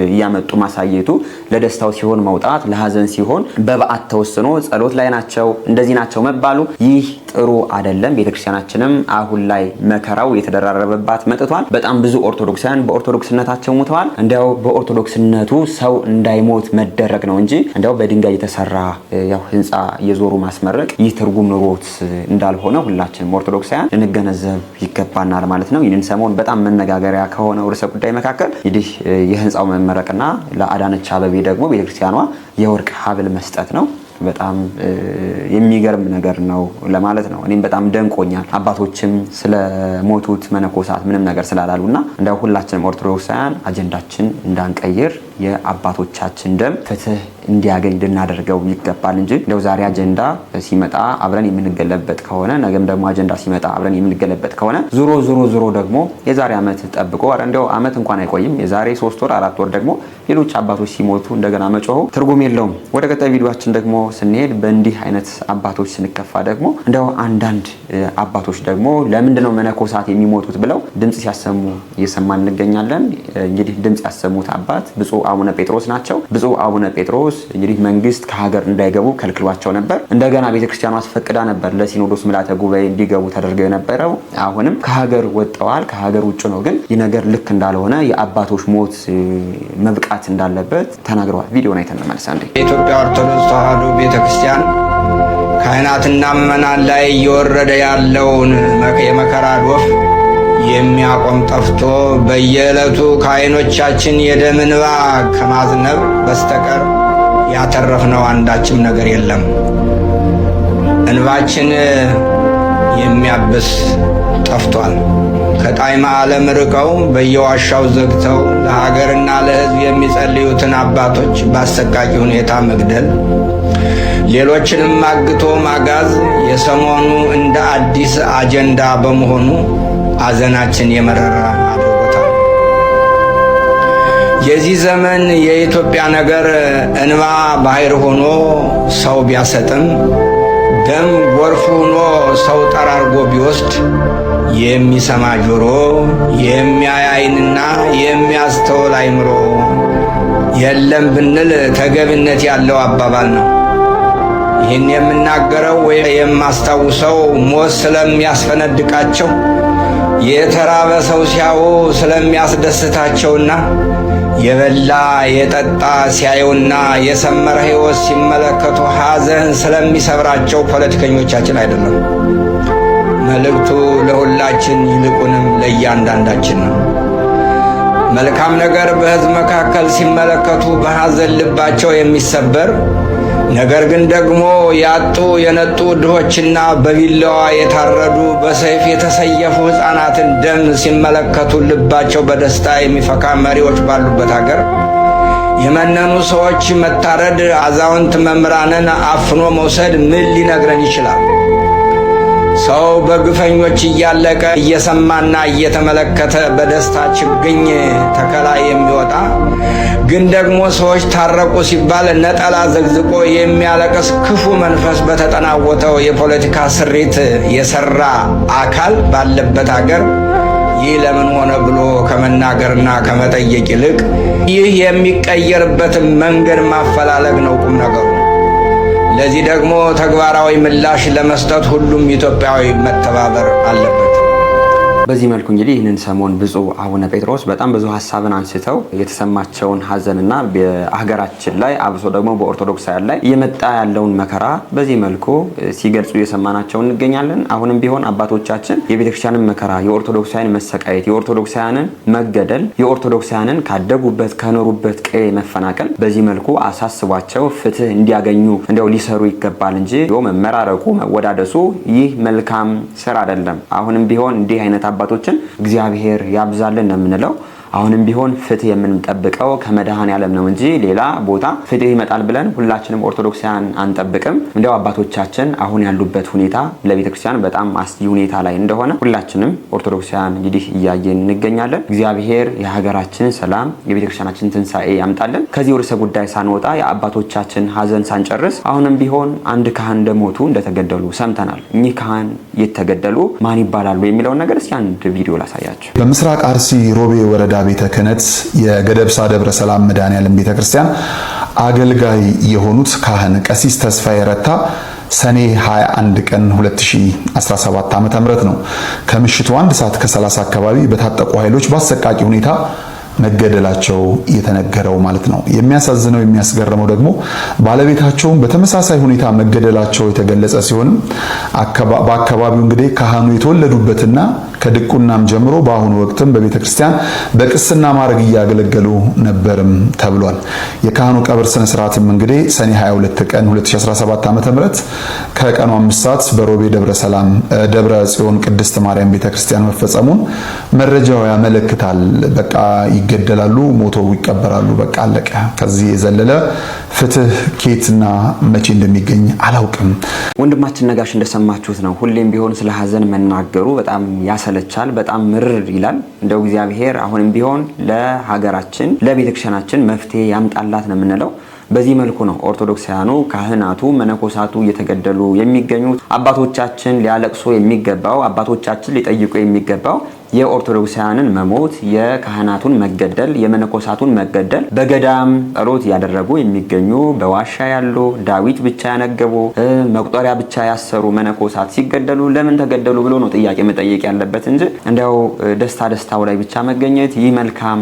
እያመጡ ማሳየቱ፣ ለደስታው ሲሆን መውጣት፣ ለሀዘን ሲሆን በበዓት ተወስኖ ጸሎት ላይ ናቸው እንደዚህ ናቸው መባሉ ይህ ጥሩ አይደለም። ቤተክርስቲያናችንም አሁን ላይ መከራው የተደራረበባት መጥቷል። በጣም ብዙ ኦርቶዶክሳውያን በኦርቶዶክስነታቸው ሞተዋል። እንዲያው በኦርቶዶክስነቱ ሰው እንዳይሞት መደረግ ነው እንጂ እንዲያው በድንጋይ የተሰራ ያው ህንጻ እየዞሩ ማስመረቅ ይህ ትርጉም ኑሮት እንዳልሆነ ሁላችንም ኦርቶዶክሳውያን ልንገነዘብ ይገባናል ማለት ነው። ይህንን ሰሞን በጣም መነጋገሪያ ከሆነው ርዕሰ ጉዳይ መካከል እንግዲህ የህንጻው መመረቅና ለአዳነች አቤቤ ደግሞ ቤተክርስቲያኗ የወርቅ ሀብል መስጠት ነው። በጣም የሚገርም ነገር ነው ለማለት ነው። እኔም በጣም ደንቆኛል። አባቶችም ስለሞቱት መነኮሳት ምንም ነገር ስላላሉና እንደው ሁላችንም ኦርቶዶክሳውያን አጀንዳችን እንዳንቀይር የአባቶቻችን ደም ፍትህ እንዲያገኝ ልናደርገው ይገባል እንጂ እንደው ዛሬ አጀንዳ ሲመጣ አብረን የምንገለበት ከሆነ ነገም ደግሞ አጀንዳ ሲመጣ አብረን የምንገለበት ከሆነ ዙሮ ደግሞ የዛሬ ዓመት ጠብቆ እንደው ዓመት እንኳን አይቆይም የዛሬ 3 ወር 4 ወር ደግሞ ሌሎች አባቶች ሲሞቱ እንደገና መጮሁ ትርጉም የለውም። ወደ ቀጣይ ቪዲዮአችን ደግሞ ስንሄድ በእንዲህ አይነት አባቶች ስንከፋ ደግሞ እንደው አንዳንድ አባቶች ደግሞ ለምንድነው መነኮሳት የሚሞቱት ብለው ድምጽ ሲያሰሙ እየሰማን እንገኛለን። እንግዲህ ድምጽ ያሰሙት አባት ብፁዕ አቡነ ጴጥሮስ ናቸው። ብፁዕ አቡነ ጴጥሮስ እንግዲህ መንግስት ከሀገር እንዳይገቡ ከልክሏቸው ነበር። እንደገና ቤተክርስቲያኗ አስፈቅዳ ነበር ለሲኖዶስ ምልዓተ ጉባኤ እንዲገቡ ተደርገው የነበረው። አሁንም ከሀገር ወጥተዋል። ከሀገር ውጭ ነው። ግን ይህ ነገር ልክ እንዳልሆነ የአባቶች ሞት መብቃት እንዳለበት ተናግረዋል። ቪዲዮን አይተን እንመለሳለን። የኢትዮጵያ ኦርቶዶክስ ተዋሕዶ ቤተክርስቲያን ካህናትና ምዕመናን ላይ እየወረደ ያለውን የመከራ ዶፍ የሚያቆም ጠፍቶ በየዕለቱ ከዓይኖቻችን የደም እንባ ከማዝነብ በስተቀር ያተረፍነው አንዳችም ነገር የለም። እንባችን የሚያብስ ጠፍቷል። ከጣዕመ ዓለም ርቀው በየዋሻው ዘግተው ለሀገርና ለሕዝብ የሚጸልዩትን አባቶች በአሰቃቂ ሁኔታ መግደል፣ ሌሎችንም አግቶ ማጋዝ የሰሞኑ እንደ አዲስ አጀንዳ በመሆኑ ሐዘናችን የመረረ አድርጎታል። የዚህ ዘመን የኢትዮጵያ ነገር እንባ ባህር ሆኖ ሰው ቢያሰጥም፣ ደም ጎርፍ ሆኖ ሰው ጠራርጎ ቢወስድ የሚሰማ ጆሮ፣ የሚያይ ዓይንና የሚያስተውል አእምሮ የለም ብንል ተገቢነት ያለው አባባል ነው። ይህን የምናገረው ወይ የማስታውሰው ሞት ስለሚያስፈነድቃቸው የተራበ ሰው ሲያዩ ስለሚያስደስታቸውና የበላ የጠጣ ሲያዩና የሰመረ ሕይወት ሲመለከቱ ሐዘን ስለሚሰብራቸው ፖለቲከኞቻችን አይደለም። መልእክቱ ለሁላችን ይልቁንም ለእያንዳንዳችን ነው። መልካም ነገር በሕዝብ መካከል ሲመለከቱ በሐዘን ልባቸው የሚሰበር ነገር ግን ደግሞ ያጡ የነጡ ድሆችና በቢላዋ የታረዱ በሰይፍ የተሰየፉ ሕፃናትን ደም ሲመለከቱ ልባቸው በደስታ የሚፈካ መሪዎች ባሉበት ሀገር የመነኑ ሰዎች መታረድ፣ አዛውንት መምህራንን አፍኖ መውሰድ ምን ሊነግረን ይችላል? ሰው በግፈኞች እያለቀ እየሰማና እየተመለከተ በደስታ ችግኝ ተከላ የሚወጣ ግን ደግሞ ሰዎች ታረቁ ሲባል ነጠላ ዘግዝቆ የሚያለቅስ ክፉ መንፈስ በተጠናወተው የፖለቲካ ስሪት የሰራ አካል ባለበት ሀገር ይህ ለምን ሆነ ብሎ ከመናገርና ከመጠየቅ ይልቅ ይህ የሚቀየርበትን መንገድ ማፈላለግ ነው ቁም ነገሩ። ለዚህ ደግሞ ተግባራዊ ምላሽ ለመስጠት ሁሉም ኢትዮጵያዊ መተባበር አለበት። በዚህ መልኩ እንግዲህ ይህንን ሰሞን ብፁዕ አቡነ ጴጥሮስ በጣም ብዙ ሀሳብን አንስተው የተሰማቸውን ሀዘንና በሀገራችን ላይ አብሶ ደግሞ በኦርቶዶክሳውያን ላይ እየመጣ ያለውን መከራ በዚህ መልኩ ሲገልጹ እየሰማናቸው እንገኛለን። አሁንም ቢሆን አባቶቻችን የቤተክርስቲያንን መከራ፣ የኦርቶዶክሳውያን መሰቃየት፣ የኦርቶዶክሳውያንን መገደል፣ የኦርቶዶክሳውያንን ካደጉበት ከኖሩበት ቀዬ መፈናቀል በዚህ መልኩ አሳስቧቸው ፍትህ እንዲያገኙ እንደው ሊሰሩ ይገባል እንጂ መመራረቁ፣ መወዳደሱ ይህ መልካም ስራ አይደለም። አሁንም ቢሆን እንዲህ አይነት አባቶችን እግዚአብሔር ያብዛልን ነው የምንለው። አሁንም ቢሆን ፍትህ የምንጠብቀው ከመድኃኔዓለም ነው እንጂ ሌላ ቦታ ፍትህ ይመጣል ብለን ሁላችንም ኦርቶዶክሳውያን አንጠብቅም። እንደው አባቶቻችን አሁን ያሉበት ሁኔታ ለቤተክርስቲያን በጣም አስጊ ሁኔታ ላይ እንደሆነ ሁላችንም ኦርቶዶክሳውያን እንግዲህ እያየን እንገኛለን። እግዚአብሔር የሀገራችን ሰላም የቤተክርስቲያናችን ትንሳኤ ያምጣልን። ከዚህ ርዕሰ ጉዳይ ሳንወጣ የአባቶቻችን ሀዘን ሳንጨርስ አሁንም ቢሆን አንድ ካህን እንደሞቱ እንደተገደሉ ሰምተናል። እኚህ ካህን የተገደሉ ማን ይባላሉ የሚለውን ነገር እስኪ አንድ ቪዲዮ ላሳያችሁ። በምስራቅ አርሲ ሮቤ ወረዳ ቤተ ክህነት የገደብሳ ደብረ ሰላም መድኃኔዓለም ቤተክርስቲያን አገልጋይ የሆኑት ካህን ቀሲስ ተስፋዬ ረታ ሰኔ 21 ቀን 2017 ዓ.ም ነው ከምሽቱ 1 ሰዓት ከ30 አካባቢ በታጠቁ ኃይሎች በአሰቃቂ ሁኔታ መገደላቸው የተነገረው ማለት ነው። የሚያሳዝነው የሚያስገርመው ደግሞ ባለቤታቸውን በተመሳሳይ ሁኔታ መገደላቸው የተገለጸ ሲሆን በአካባቢው እንግዲህ ካህኑ የተወለዱበትና ከድቁናም ጀምሮ በአሁኑ ወቅትም በቤተ ክርስቲያን በቅስና ማዕረግ እያገለገሉ ነበርም ተብሏል። የካህኑ ቀብር ስነ ስርዓትም እንግዲህ ሰኔ 22 ቀን 2017 ዓ.ም ከቀኑ 5 ሰዓት በሮቤ ደብረ ጽዮን ቅድስት ማርያም ቤተ ክርስቲያን መፈጸሙን መረጃው ያመለክታል። በቃ ይገደላሉ፣ ሞተው ይቀበራሉ። በቃ አለቀ። ከዚህ የዘለለ ፍትህ ኬትና መቼ እንደሚገኝ አላውቅም። ወንድማችን ነጋሽ እንደሰማችሁት ነው። ሁሌም ቢሆን ስለ ሀዘን መናገሩ በጣም ያሰለቻል፣ በጣም ምርር ይላል። እንደው እግዚአብሔር አሁንም ቢሆን ለሀገራችን ለቤተክርስቲያናችን መፍትሄ ያምጣላት ነው የምንለው። በዚህ መልኩ ነው ኦርቶዶክሳውያኑ ካህናቱ መነኮሳቱ እየተገደሉ የሚገኙት። አባቶቻችን ሊያለቅሱ የሚገባው አባቶቻችን ሊጠይቁ የሚገባው የኦርቶዶክሳውያንን መሞት፣ የካህናቱን መገደል፣ የመነኮሳቱን መገደል በገዳም ጸሎት ያደረጉ የሚገኙ በዋሻ ያሉ ዳዊት ብቻ ያነገቡ መቁጠሪያ ብቻ ያሰሩ መነኮሳት ሲገደሉ ለምን ተገደሉ ብሎ ነው ጥያቄ መጠየቅ ያለበት እንጂ እንዲያው ደስታው ላይ ብቻ መገኘት ይህ መልካም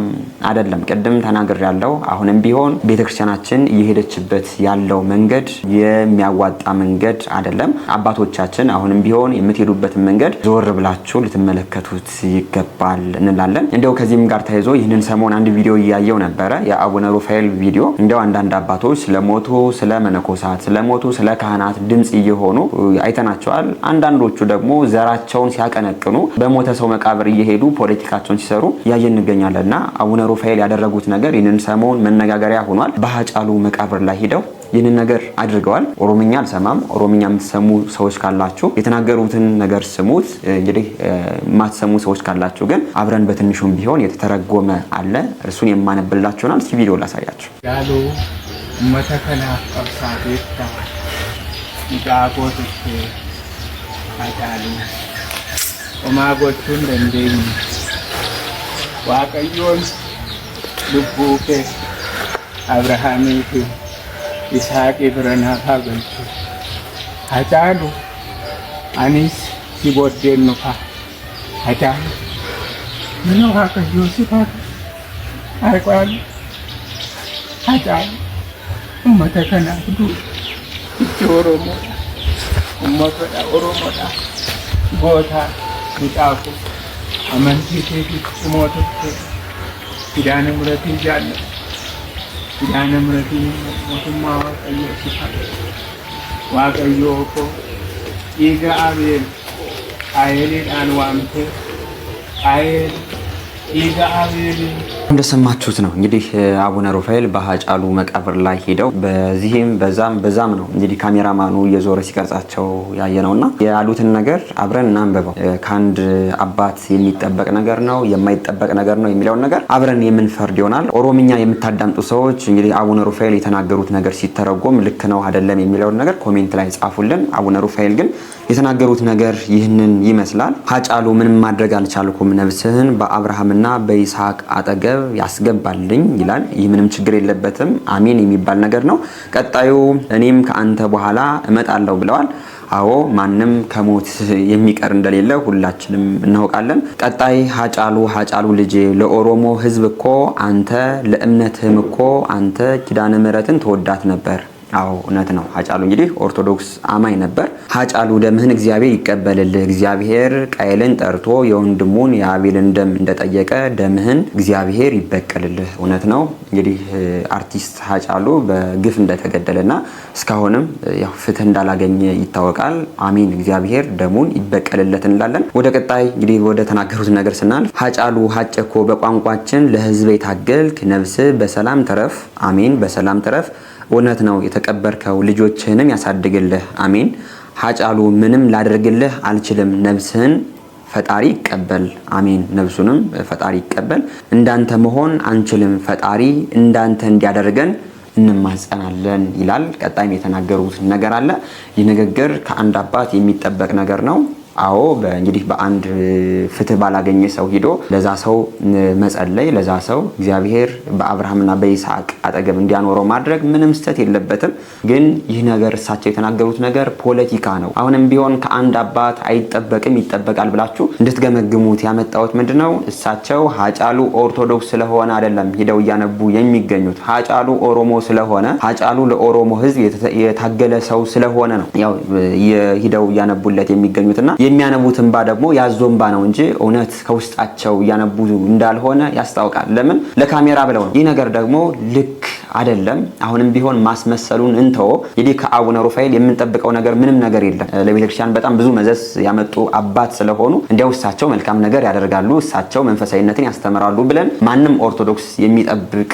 አይደለም። ቅድም ተናግሬያለሁ። አሁንም ቢሆን ቤተክርስቲያናችን እየሄደችበት ያለው መንገድ የሚያዋጣ መንገድ አይደለም። አባቶቻችን አሁንም ቢሆን የምትሄዱበትን መንገድ ዞር ብላችሁ ልትመለከቱት ይገባል እንላለን። እንደው ከዚህም ጋር ተያይዞ ይህንን ሰሞን አንድ ቪዲዮ እያየው ነበረ፣ የአቡነ ሩፋኤል ቪዲዮ። እንደው አንዳንድ አባቶች ስለሞቱ ስለ መነኮሳት ስለሞቱ ስለ ካህናት ድምጽ እየሆኑ አይተናቸዋል። አንዳንዶቹ ደግሞ ዘራቸውን ሲያቀነቅኑ በሞተ ሰው መቃብር እየሄዱ ፖለቲካቸውን ሲሰሩ እያየን እንገኛለንና አቡነ ሩፋኤል ያደረጉት ነገር ይህንን ሰሞን መነጋገሪያ ሆኗል። በሃጫሉ መቃብር ላይ ሄደው ይህንን ነገር አድርገዋል። ኦሮምኛ አልሰማም። ኦሮምኛ የምትሰሙ ሰዎች ካላችሁ የተናገሩትን ነገር ስሙት። እንግዲህ የማትሰሙ ሰዎች ካላችሁ ግን አብረን በትንሹም ቢሆን የተተረጎመ አለ፣ እርሱን የማነብላችሁናል። እስኪ ቪዲዮ ላሳያችሁ። ያሉ መተከና ቀብሳቴታ ዳቆት አዳሉ ኦማጎቹን እንደኝ ዋቀዮን ልቡኬ አብርሃሚቲ ይስሐቅ ብረናፋ ገልቹ ሀጫሉ አኒስ ሲቦዴኑፋ ሀጫሉ ምን ዋቀዮ ሲፋት አይቋሉ ሀጫሉ ኡመተ ከናፍዱ እቺ ኦሮሞ ኡመተ ኦሮሞዳ ጎታ ይጣፉ አመንቲቴ ሞቶቴ ኪዳነ ምሕረት ይያለ ኪዳነ ምሕረት ሞቱማ ዋቀዮ ሲፋት ዋቀዮ እኮ ኢጋ አቤል አየሌዳን ዋምቴ አየል ኢጋ አቤል እንደሰማችሁት ነው እንግዲህ አቡነ ሩፋኤል በሃጫሉ መቃብር ላይ ሄደው በዚህም በዛም ነው እንግዲህ ካሜራማኑ እየዞረ ሲቀርጻቸው ያየነውና ያሉትን ነገር አብረን እናንበበው። ከአንድ አባት የሚጠበቅ ነገር ነው የማይጠበቅ ነገር ነው የሚለውን ነገር አብረን የምንፈርድ ይሆናል። ኦሮምኛ የምታዳምጡ ሰዎች እንግዲህ አቡነ ሩፋኤል የተናገሩት ነገር ሲተረጎም ልክ ነው አይደለም የሚለውን ነገር ኮሜንት ላይ ጻፉልን። አቡነ ሩፋኤል ግን የተናገሩት ነገር ይህንን ይመስላል። ሃጫሉ ምንም ማድረግ አልቻልኩም፣ ነፍስህን በአብርሃምና በይስሐቅ አጠገብ ያስገባልኝ ይላል። ይህ ምንም ችግር የለበትም፣ አሜን የሚባል ነገር ነው። ቀጣዩ እኔም ከአንተ በኋላ እመጣለሁ ብለዋል። አዎ ማንም ከሞት የሚቀር እንደሌለ ሁላችንም እናውቃለን። ቀጣይ ሃጫሉ ልጄ ለኦሮሞ ሕዝብ እኮ አንተ ለእምነትህም እኮ አንተ ኪዳነ ምሕረትን ተወዳት ነበር አዎ እውነት ነው። ሀጫሉ እንግዲህ ኦርቶዶክስ አማኝ ነበር። ሀጫሉ ደምህን እግዚአብሔር ይቀበልልህ፣ እግዚአብሔር ቃየልን ጠርቶ የወንድሙን የአቤልን ደም እንደጠየቀ ደምህን እግዚአብሔር ይበቀልልህ። እውነት ነው። እንግዲህ አርቲስት ሀጫሉ በግፍ እንደተገደለና እስካሁንም ያው ፍትህ እንዳላገኘ ይታወቃል። አሜን፣ እግዚአብሔር ደሙን ይበቀልለት እንላለን። ወደ ቀጣይ እንግዲህ ወደ ተናገሩት ነገር ስናልፍ ሀጫሉ ሀጨኮ በቋንቋችን ለህዝብ የታገልክ ነፍስ በሰላም ተረፍ። አሜን፣ በሰላም ተረፍ። እውነት ነው። የተቀበርከው ልጆችህንም ያሳድግልህ። አሜን። ሀጫሉ ምንም ላደርግልህ አልችልም፣ ነፍስህን ፈጣሪ ይቀበል። አሜን። ነፍሱንም ፈጣሪ ይቀበል። እንዳንተ መሆን አንችልም፣ ፈጣሪ እንዳንተ እንዲያደርገን እንማጸናለን ይላል። ቀጣይም የተናገሩት ነገር አለ። ይህ ንግግር ከአንድ አባት የሚጠበቅ ነገር ነው። አዎ እንግዲህ በአንድ ፍትህ ባላገኘ ሰው ሂዶ ለዛ ሰው መጸለይ፣ ለዛ ሰው እግዚአብሔር በአብርሃምና በይስሐቅ አጠገብ እንዲያኖረው ማድረግ ምንም ስተት የለበትም። ግን ይህ ነገር እሳቸው የተናገሩት ነገር ፖለቲካ ነው። አሁንም ቢሆን ከአንድ አባት አይጠበቅም ይጠበቃል ብላችሁ እንድትገመግሙት ያመጣሁት ምንድነው? እሳቸው ሀጫሉ ኦርቶዶክስ ስለሆነ አይደለም ሂደው እያነቡ የሚገኙት። ሀጫሉ ኦሮሞ ስለሆነ፣ ሀጫሉ ለኦሮሞ ህዝብ የታገለ ሰው ስለሆነ ነው ያው ሂደው እያነቡለት የሚገኙትና የሚያነቡት እንባ ደግሞ ያዞ እንባ ነው እንጂ እውነት ከውስጣቸው እያነቡ እንዳልሆነ ያስታውቃል። ለምን? ለካሜራ ብለው ነው። ይህ ነገር ደግሞ ልክ አይደለም። አሁንም ቢሆን ማስመሰሉን እንተው። እንግዲህ ከአቡነ ሩፋኤል የምንጠብቀው ነገር ምንም ነገር የለም። ለቤተክርስቲያን በጣም ብዙ መዘዝ ያመጡ አባት ስለሆኑ እንዲያው እሳቸው መልካም ነገር ያደርጋሉ፣ እሳቸው መንፈሳዊነትን ያስተምራሉ ብለን ማንም ኦርቶዶክስ የሚጠብቅ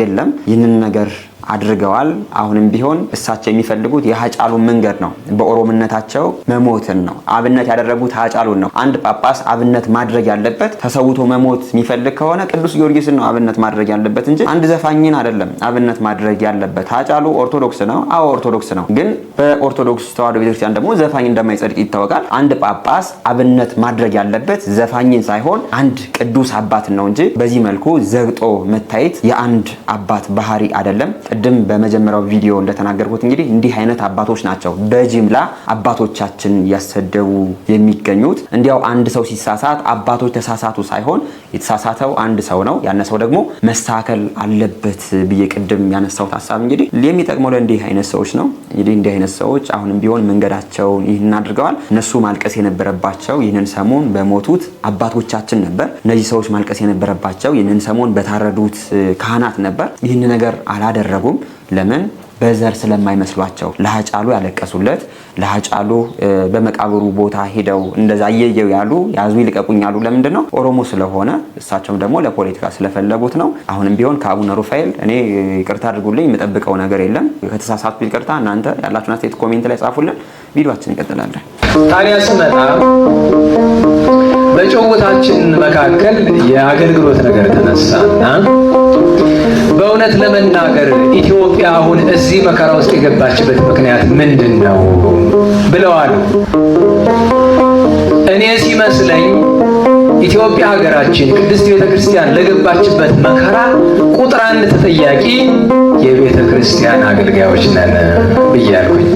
የለም። ይህንን ነገር አድርገዋል። አሁንም ቢሆን እሳቸው የሚፈልጉት የሀጫሉን መንገድ ነው። በኦሮምነታቸው መሞትን ነው አብነት ያደረጉት ሀጫሉን ነው። አንድ ጳጳስ አብነት ማድረግ ያለበት ተሰውቶ መሞት የሚፈልግ ከሆነ ቅዱስ ጊዮርጊስን ነው አብነት ማድረግ ያለበት እንጂ አንድ ዘፋኝን አይደለም አብነት ማድረግ ያለበት። ሀጫሉ ኦርቶዶክስ ነው። አዎ ኦርቶዶክስ ነው። ግን በኦርቶዶክስ ተዋሕዶ ቤተክርስቲያን ደግሞ ዘፋኝ እንደማይጸድቅ ይታወቃል። አንድ ጳጳስ አብነት ማድረግ ያለበት ዘፋኝን ሳይሆን አንድ ቅዱስ አባትን ነው እንጂ በዚህ መልኩ ዘግጦ መታየት የአንድ አባት ባህሪ አይደለም። ቅድም በመጀመሪያው ቪዲዮ እንደተናገርኩት እንግዲህ እንዲህ አይነት አባቶች ናቸው በጅምላ አባቶቻችን ያሰደቡ የሚገኙት። እንዲያው አንድ ሰው ሲሳሳት አባቶች ተሳሳቱ ሳይሆን የተሳሳተው አንድ ሰው ነው። ያነሰው ደግሞ መስተካከል አለበት ብዬ ቅድም ያነሳሁት ሐሳብ እንግዲህ የሚጠቅመው ለእንዲህ አይነት ሰዎች ነው። እንግዲህ እንዲህ አይነት ሰዎች አሁንም ቢሆን መንገዳቸውን ይህን አድርገዋል። እነሱ ማልቀስ የነበረባቸው ይህንን ሰሞን በሞቱት አባቶቻችን ነበር። እነዚህ ሰዎች ማልቀስ የነበረባቸው ይህንን ሰሞን በታረዱት ካህናት ነበር። ይህን ነገር አላደረጉም። ለምን? በዘር ስለማይመስሏቸው ለሀጫሉ ያለቀሱለት፣ ለሀጫሉ በመቃብሩ ቦታ ሄደው እንደዛ እየየው ያሉ ያዙ ይልቀቁኝ ያሉ ለምንድን ነው? ኦሮሞ ስለሆነ፣ እሳቸውም ደግሞ ለፖለቲካ ስለፈለጉት ነው። አሁንም ቢሆን ከአቡነ ሩፋኤል እኔ ይቅርታ አድርጉልኝ የምጠብቀው ነገር የለም። ከተሳሳትኩ ይቅርታ። እናንተ ያላችሁን አስተያየት ኮሜንት ላይ ጻፉልን። ቪዲዮአችን እንቀጥላለን። ታዲያ ስመጣ በጭውውታችን መካከል የአገልግሎት ነገር ተነሳና በእውነት ለመናገር ኢትዮጵያ አሁን እዚህ መከራ ውስጥ የገባችበት ምክንያት ምንድን ነው ብለዋል። እኔ ሲመስለኝ ኢትዮጵያ ሀገራችን ቅድስት ቤተክርስቲያን ለገባችበት መከራ ቁጥር አንድ ተጠያቂ የቤተክርስቲያን አገልጋዮች ነን ብያለሁኝ።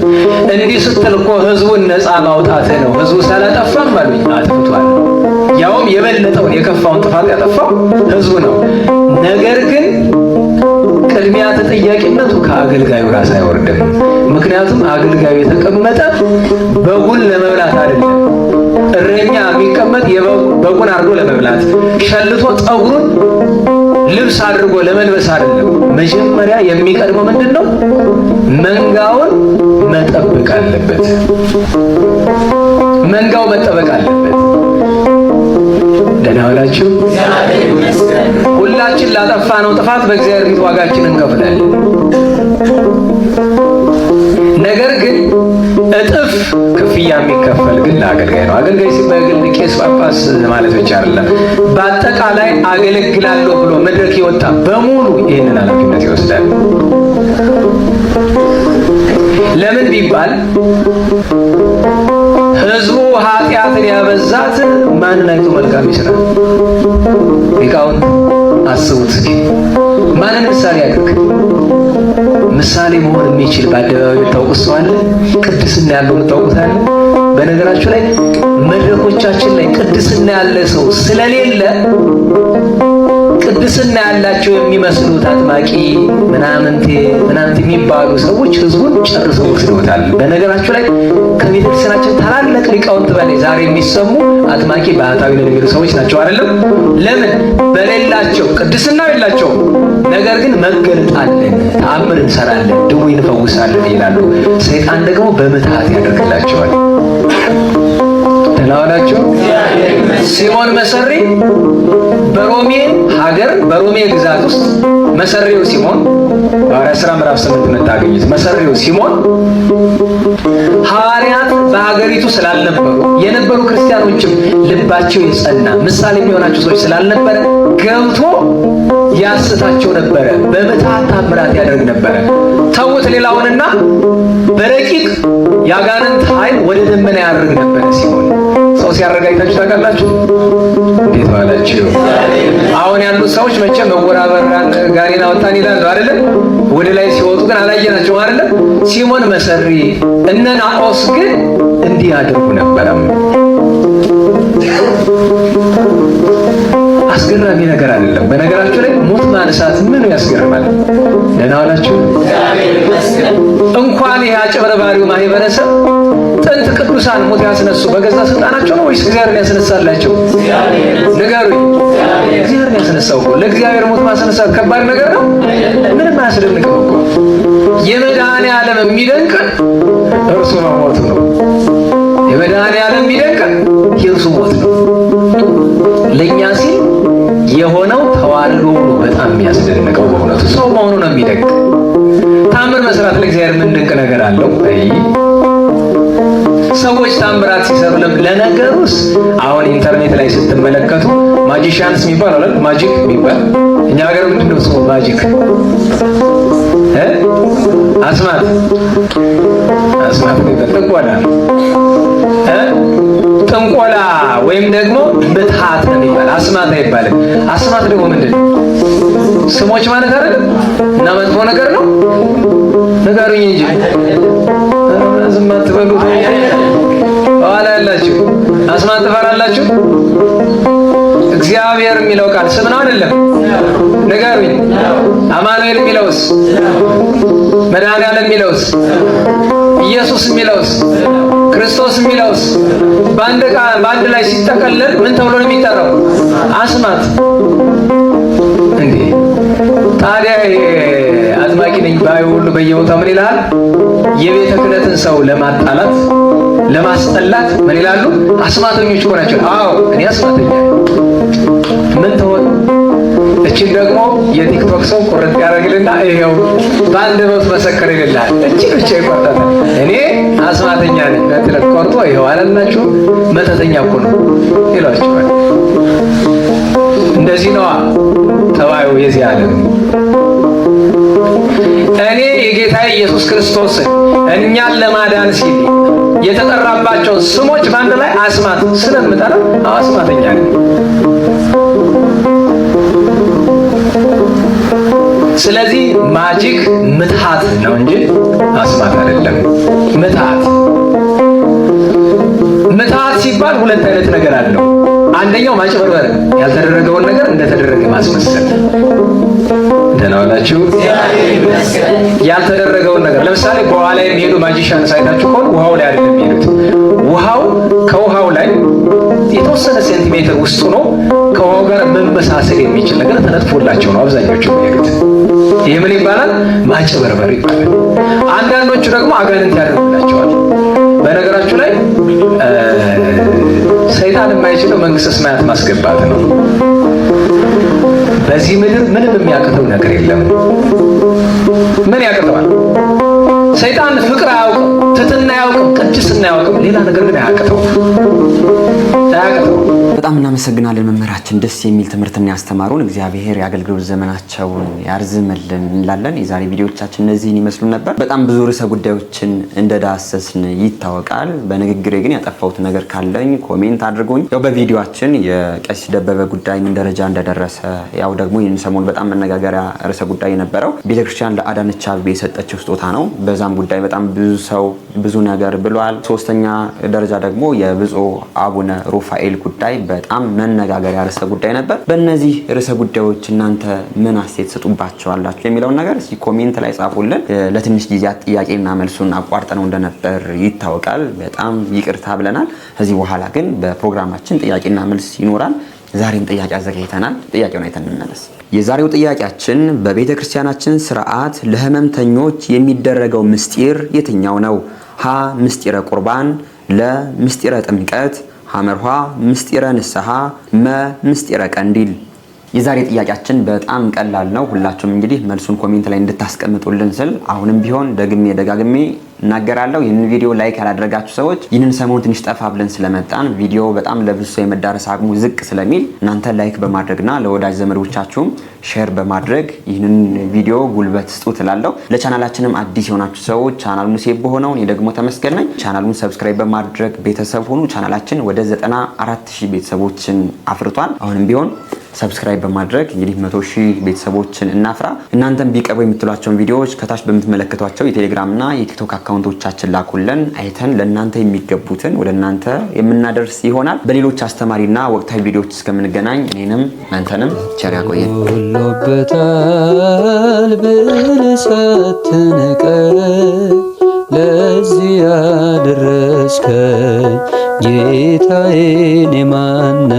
እንዲህ ስትል እኮ ህዝቡን ነፃ ማውጣት ነው። ህዝቡ ሳላጠፋም አሉኝ አጥፍቷል። ያውም የበለጠውን የከፋውን ጥፋት ያጠፋው ህዝቡ ነው። ነገር ግን ቅድሚያ ተጠያቂነቱ ከአገልጋዩ ራስ አይወርድም። ምክንያቱም አገልጋዩ የተቀመጠ በጉን ለመብላት አይደለም። እረኛ የሚቀመጥ በጉን አድርጎ ለመብላት ሸልቶ ጠጉሩን ልብስ አድርጎ ለመልበስ አይደለም። መጀመሪያ የሚቀድመው ምንድነው? መንጋውን መጠበቅ አለበት። መንጋው መጠበቅ አለበት። ደህና ዋላችሁ። ሁላችን ላጠፋነው ጥፋት በእግዚአብሔር ፊት ዋጋችንን እንከፍላለን። ነገር ግን እጥፍ ክፍያ የሚከፈል ግን ለአገልጋይ ነው። አገልጋይ ሲባል ግን ቄስ፣ ጳጳስ ማለት ብቻ አይደለም። በአጠቃላይ አገለግላለሁ ብሎ መድረክ የወጣ በሙሉ ይህንን ኃላፊነት ይወስዳል። ለምን ቢባል ህዝቡ ኃጢአትን ያበዛት ማንን አይቶ መልካም ይሰራል? ሊቃውንት አስቡት እስኪ። ማንን ምሳሌ ያድርግ? ምሳሌ መሆን የሚችል በአደባባይ የምታውቁት ሰው አለ? ቅድስና ያለው የምታውቁት አለ? በነገራችሁ ላይ መድረኮቻችን ላይ ቅድስና ያለ ሰው ስለሌለ ቅድስና ያላቸው የሚመስሉት አጥማቂ ምናምንቴ የሚባሉ ሰዎች ህዝቡን ጨርሰው ወስደውታል። በነገራችሁ ላይ ከቤተክርስቲያናችን ታላላቅ ሊቃውንት በላይ ዛሬ የሚሰሙ አጥማቂ ባህታዊ ነን የሚሉ ሰዎች ናቸው አይደለም? ለምን? በሌላቸው ቅድስና የላቸው፣ ነገር ግን መገለጥ አለን፣ ተአምር እንሰራለን፣ ድውይ እንፈውሳለን ይላሉ። ሰይጣን ደግሞ በምትሃት ያደርግላቸዋል። ተናወላችሁ። ሲሞን መሰሪ በሮሜ ሀገር በሮሜ ግዛት ውስጥ መሰሪው ሲሞን ሐዋርያት ሥራ ምዕራፍ 8 የምታገኙት መሰሪው ሲሞን ሐዋርያት በሀገሪቱ ስላልነበሩ የነበሩ ክርስቲያኖችም ልባቸው የጸና ምሳሌ የሚሆናቸው ሰዎች ስላልነበረ ገብቶ ያስታቸው ነበረ። በምትሃት ታምራት ያደርግ ነበረ። ተውት ሌላውንና በረቂቅ ያጋንንት ኃይል ወደ ደመና ያደርግ ነበረ ሲሞን። ሰው ሲያረጋግጣችሁ ታውቃላችሁ? እንዴት ዋላችሁ? አሁን ያሉት ሰዎች መቼም መወራበራን ጋሪና ወጣን ይላሉ አይደል? ወደ ላይ ሲወጡ ግን አላየናቸው አይደል? ሲሞን መሰሪ እነ ናኦስ ግን እንዲህ ያደርጉ ነበረ። አስገራሚ ነገር አይደለም። በነገራችሁ ላይ ሞት ማንሳት ምን ያስገርማል? ደህና ዋላችሁ? እንኳን ይሄ አጭበርባሪው ማህበረሰብ ጥንት ቅዱሳን ሞት ያስነሱ በገዛ ስልጣናቸው ነው ወይስ እግዚአብሔር ያስነሳላቸው? ንገሩኝ። እግዚአብሔር ያስነሳው እኮ። ለእግዚአብሔር ሞት ማስነሳት ከባድ ነገር ነው? ምንም አያስደንቅም እኮ። የመድኃኔዓለም የሚደንቀን እርሱ መሞቱ ነው። የመድኃኔዓለም የሚደንቀን የእርሱ ሞት ነው። ለእኛ ሲል የሆነው ተዋልዶ ነው። በጣም የሚያስደንቀው በእውነቱ ሰው መሆኑ ነው የሚደንቅ። ታምር መስራት ለእግዚአብሔር ምን ድንቅ ነገር አለው? ሰዎች ታምራት ሲሰሩ ለነገሩስ አሁን ኢንተርኔት ላይ ስትመለከቱ ማጂሻንስ የሚባል አለ። ማጂክ የሚባል እኛ ሀገር ምንድነው ስሙ? ማጂክ አስማት ጥንቆላ ጥንቆላ ወይም ደግሞ ምትሃት ነው የሚባል። አስማት አይባልም። አስማት ደግሞ ምንድን ነው? ስሞች ማለት አይደል? እና መጥፎ ነገር ነው። ንገሩኝ እንጂ ዝም አትበሉ። በኋላ ያላችሁ አስማት ትፈራላችሁ። እግዚአብሔር የሚለው ቃል ስም ነው አይደለም? ንገሩኝ። አማኑኤል የሚለውስ? መድኃኔዓለም የሚለውስ? ኢየሱስ የሚለውስ? ክርስቶስ የሚለውስ? በአንድ ላይ ሲጠቀለል ምን ተብሎ ነው የሚጠራው? አስማት። እንዴ ታዲያ አጥማቂ ነኝ ባዩ ሁሉ በየቦታው ምን ይላል? የቤተ ክህነትን ሰው ለማጣላት ለማስጠላት ምን ይላሉ? አስማተኞች እኮ ናቸው። አዎ እኔ አስማተኛ ምን ተሆነ? እቺን ደግሞ የቲክቶክ ሰው ቁርጥ ያደርግልና ይሄው በአንድ በት መሰከር ይላል። እቺ ብቻ ይቆርጣል። እኔ አስማተኛ ነኝ ለትለት ቆርጦ ይሄው አላልናችሁ? መተተኛ እኮ ነው ይሏችኋል። እንደዚህ ነዋ ተባዩ የዚህ ዓለም። እኔ የጌታ ኢየሱስ ክርስቶስ እኛን ለማዳን ሲል የተጠራባቸው ስሞች በአንድ ላይ አስማት ስለምጠራ አስማተኛ ነኝ። ስለዚህ ማጂክ ምትሃት ነው እንጂ አስማት አይደለም። ምትሃት ሲባል ሁለት አይነት ነገር አለው። አንደኛው ማጭበርበር፣ ያልተደረገውን ነገር እንደተደረገ ማስመሰል። ደህና ዋላችሁ? ያልተደረገውን ነገር ለምሳሌ በውሃ ላይ የሚሄዱ ማጂሻን ሳይታችሁ ከሆነ ውሃው ላይ አይደለም የሚሄዱት። ከውሃው ላይ የተወሰነ ሴንቲሜትር ውስጡ ነው ከውሃው ጋር መመሳሰል የሚችል ነገር ተነጥፎላቸው ነው አብዛኞቹ የሚሄዱት። ይህ ምን ይባላል? ማጭበርበር ይባላል። አንዳንዶቹ ደግሞ አጋንንት ያደርጉላቸዋል። በነገራችሁ ላይ ሰይጣን የማይችለው መንግስተ ሰማያት ማስገባት ነው። በዚህ ምድር ምንም የሚያቅተው ነገር የለም። ምን ያቅተዋል? ሰይጣን ፍቅር አያውቅም፣ ትሕትና አያውቅም፣ ቅድስና አያውቅም። ሌላ ነገር ግን አያቅተው። በጣም እናመሰግናለን መምህራችን፣ ደስ የሚል ትምህርትና ያስተማሩን። እግዚአብሔር የአገልግሎት ዘመናቸውን ያርዝምልን እንላለን። የዛሬ ቪዲዮዎቻችን እነዚህን ይመስሉ ነበር። በጣም ብዙ ርዕሰ ጉዳዮችን እንደዳሰስን ይታወቃል። በንግግሬ ግን ያጠፋሁት ነገር ካለኝ ኮሜንት አድርጎኝ። ያው በቪዲዮአችን የቀሲስ ደበበ ጉዳይ ምን ደረጃ እንደደረሰ ያው ደግሞ ይህን ሰሞን በጣም መነጋገሪያ ርዕሰ ጉዳይ የነበረው ቤተክርስቲያን ለአዳነች አቤቤ የሰጠችው ስጦታ ነው። በዛም ጉዳይ በጣም ብዙ ሰው ብዙ ነገር ብሏል። ሶስተኛ ደረጃ ደግሞ የብፁዕ አቡነ ሩፋኤል ጉዳይ በጣም መነጋገሪያ ርዕሰ ጉዳይ ነበር። በእነዚህ ርዕሰ ጉዳዮች እናንተ ምን አስተያየት ሰጡባቸዋላችሁ የሚለውን ነገር እስኪ ኮሜንት ላይ ጻፉልን። ለትንሽ ጊዜያት ጥያቄና መልሱን አቋርጠነው እንደነበር ይታወቃል። በጣም ይቅርታ ብለናል። ከዚህ በኋላ ግን በፕሮግራማችን ጥያቄና መልስ ይኖራል። ዛሬም ጥያቄ አዘጋጅተናል። ጥያቄውን አይተን እንመለስ። የዛሬው ጥያቄያችን በቤተ ክርስቲያናችን ስርዓት ለህመምተኞች የሚደረገው ምስጢር የትኛው ነው? ሀ ምስጢረ ቁርባን፣ ለ ምስጢረ ጥምቀት፣ ሐመርሃ ምስጢረ ንስሐ፣ መ ምስጢረ ቀንዲል። የዛሬ ጥያቄያችን በጣም ቀላል ነው። ሁላችሁም እንግዲህ መልሱን ኮሜንት ላይ እንድታስቀምጡልን ስል አሁንም ቢሆን ደጋግሜ እናገራለሁ። ይህንን ቪዲዮ ላይክ ያላደረጋችሁ ሰዎች ይህንን ሰሞን ትንሽ ጠፋ ብለን ስለመጣን ቪዲዮ በጣም ለብዙ ሰው የመዳረስ አቅሙ ዝቅ ስለሚል እናንተ ላይክ በማድረግና ለወዳጅ ዘመዶቻችሁም ሼር በማድረግ ይህንን ቪዲዮ ጉልበት ስጡ ትላለሁ። ለቻናላችንም አዲስ የሆናችሁ ሰዎች ቻናሉን ሴብ ሆነው እኔ ደግሞ ተመስገን ነኝ። ቻናሉን ሰብስክራይብ በማድረግ ቤተሰብ ሆኑ። ቻናላችን ወደ 94000 ቤተሰቦችን አፍርቷል። አሁንም ቢሆን ሰብስክራይብ በማድረግ እንግዲህ 100,000 ቤተሰቦችን እናፍራ። እናንተም ቢቀርቡ የምትሏቸውን ቪዲዮዎች ከታች በምትመለከቷቸው የቴሌግራም እና የቲክቶክ አካውንቶቻችን ላኩልን። አይተን ለእናንተ የሚገቡትን ወደ እናንተ የምናደርስ ይሆናል። በሌሎች አስተማሪና ወቅታዊ ቪዲዮዎች እስከምንገናኝ እኔንም እናንተንም ቸር ያቆየን። ሁሉበታል ብልሰትንቀ ለዚህ ያደረስከኝ ጌታዬ ማነ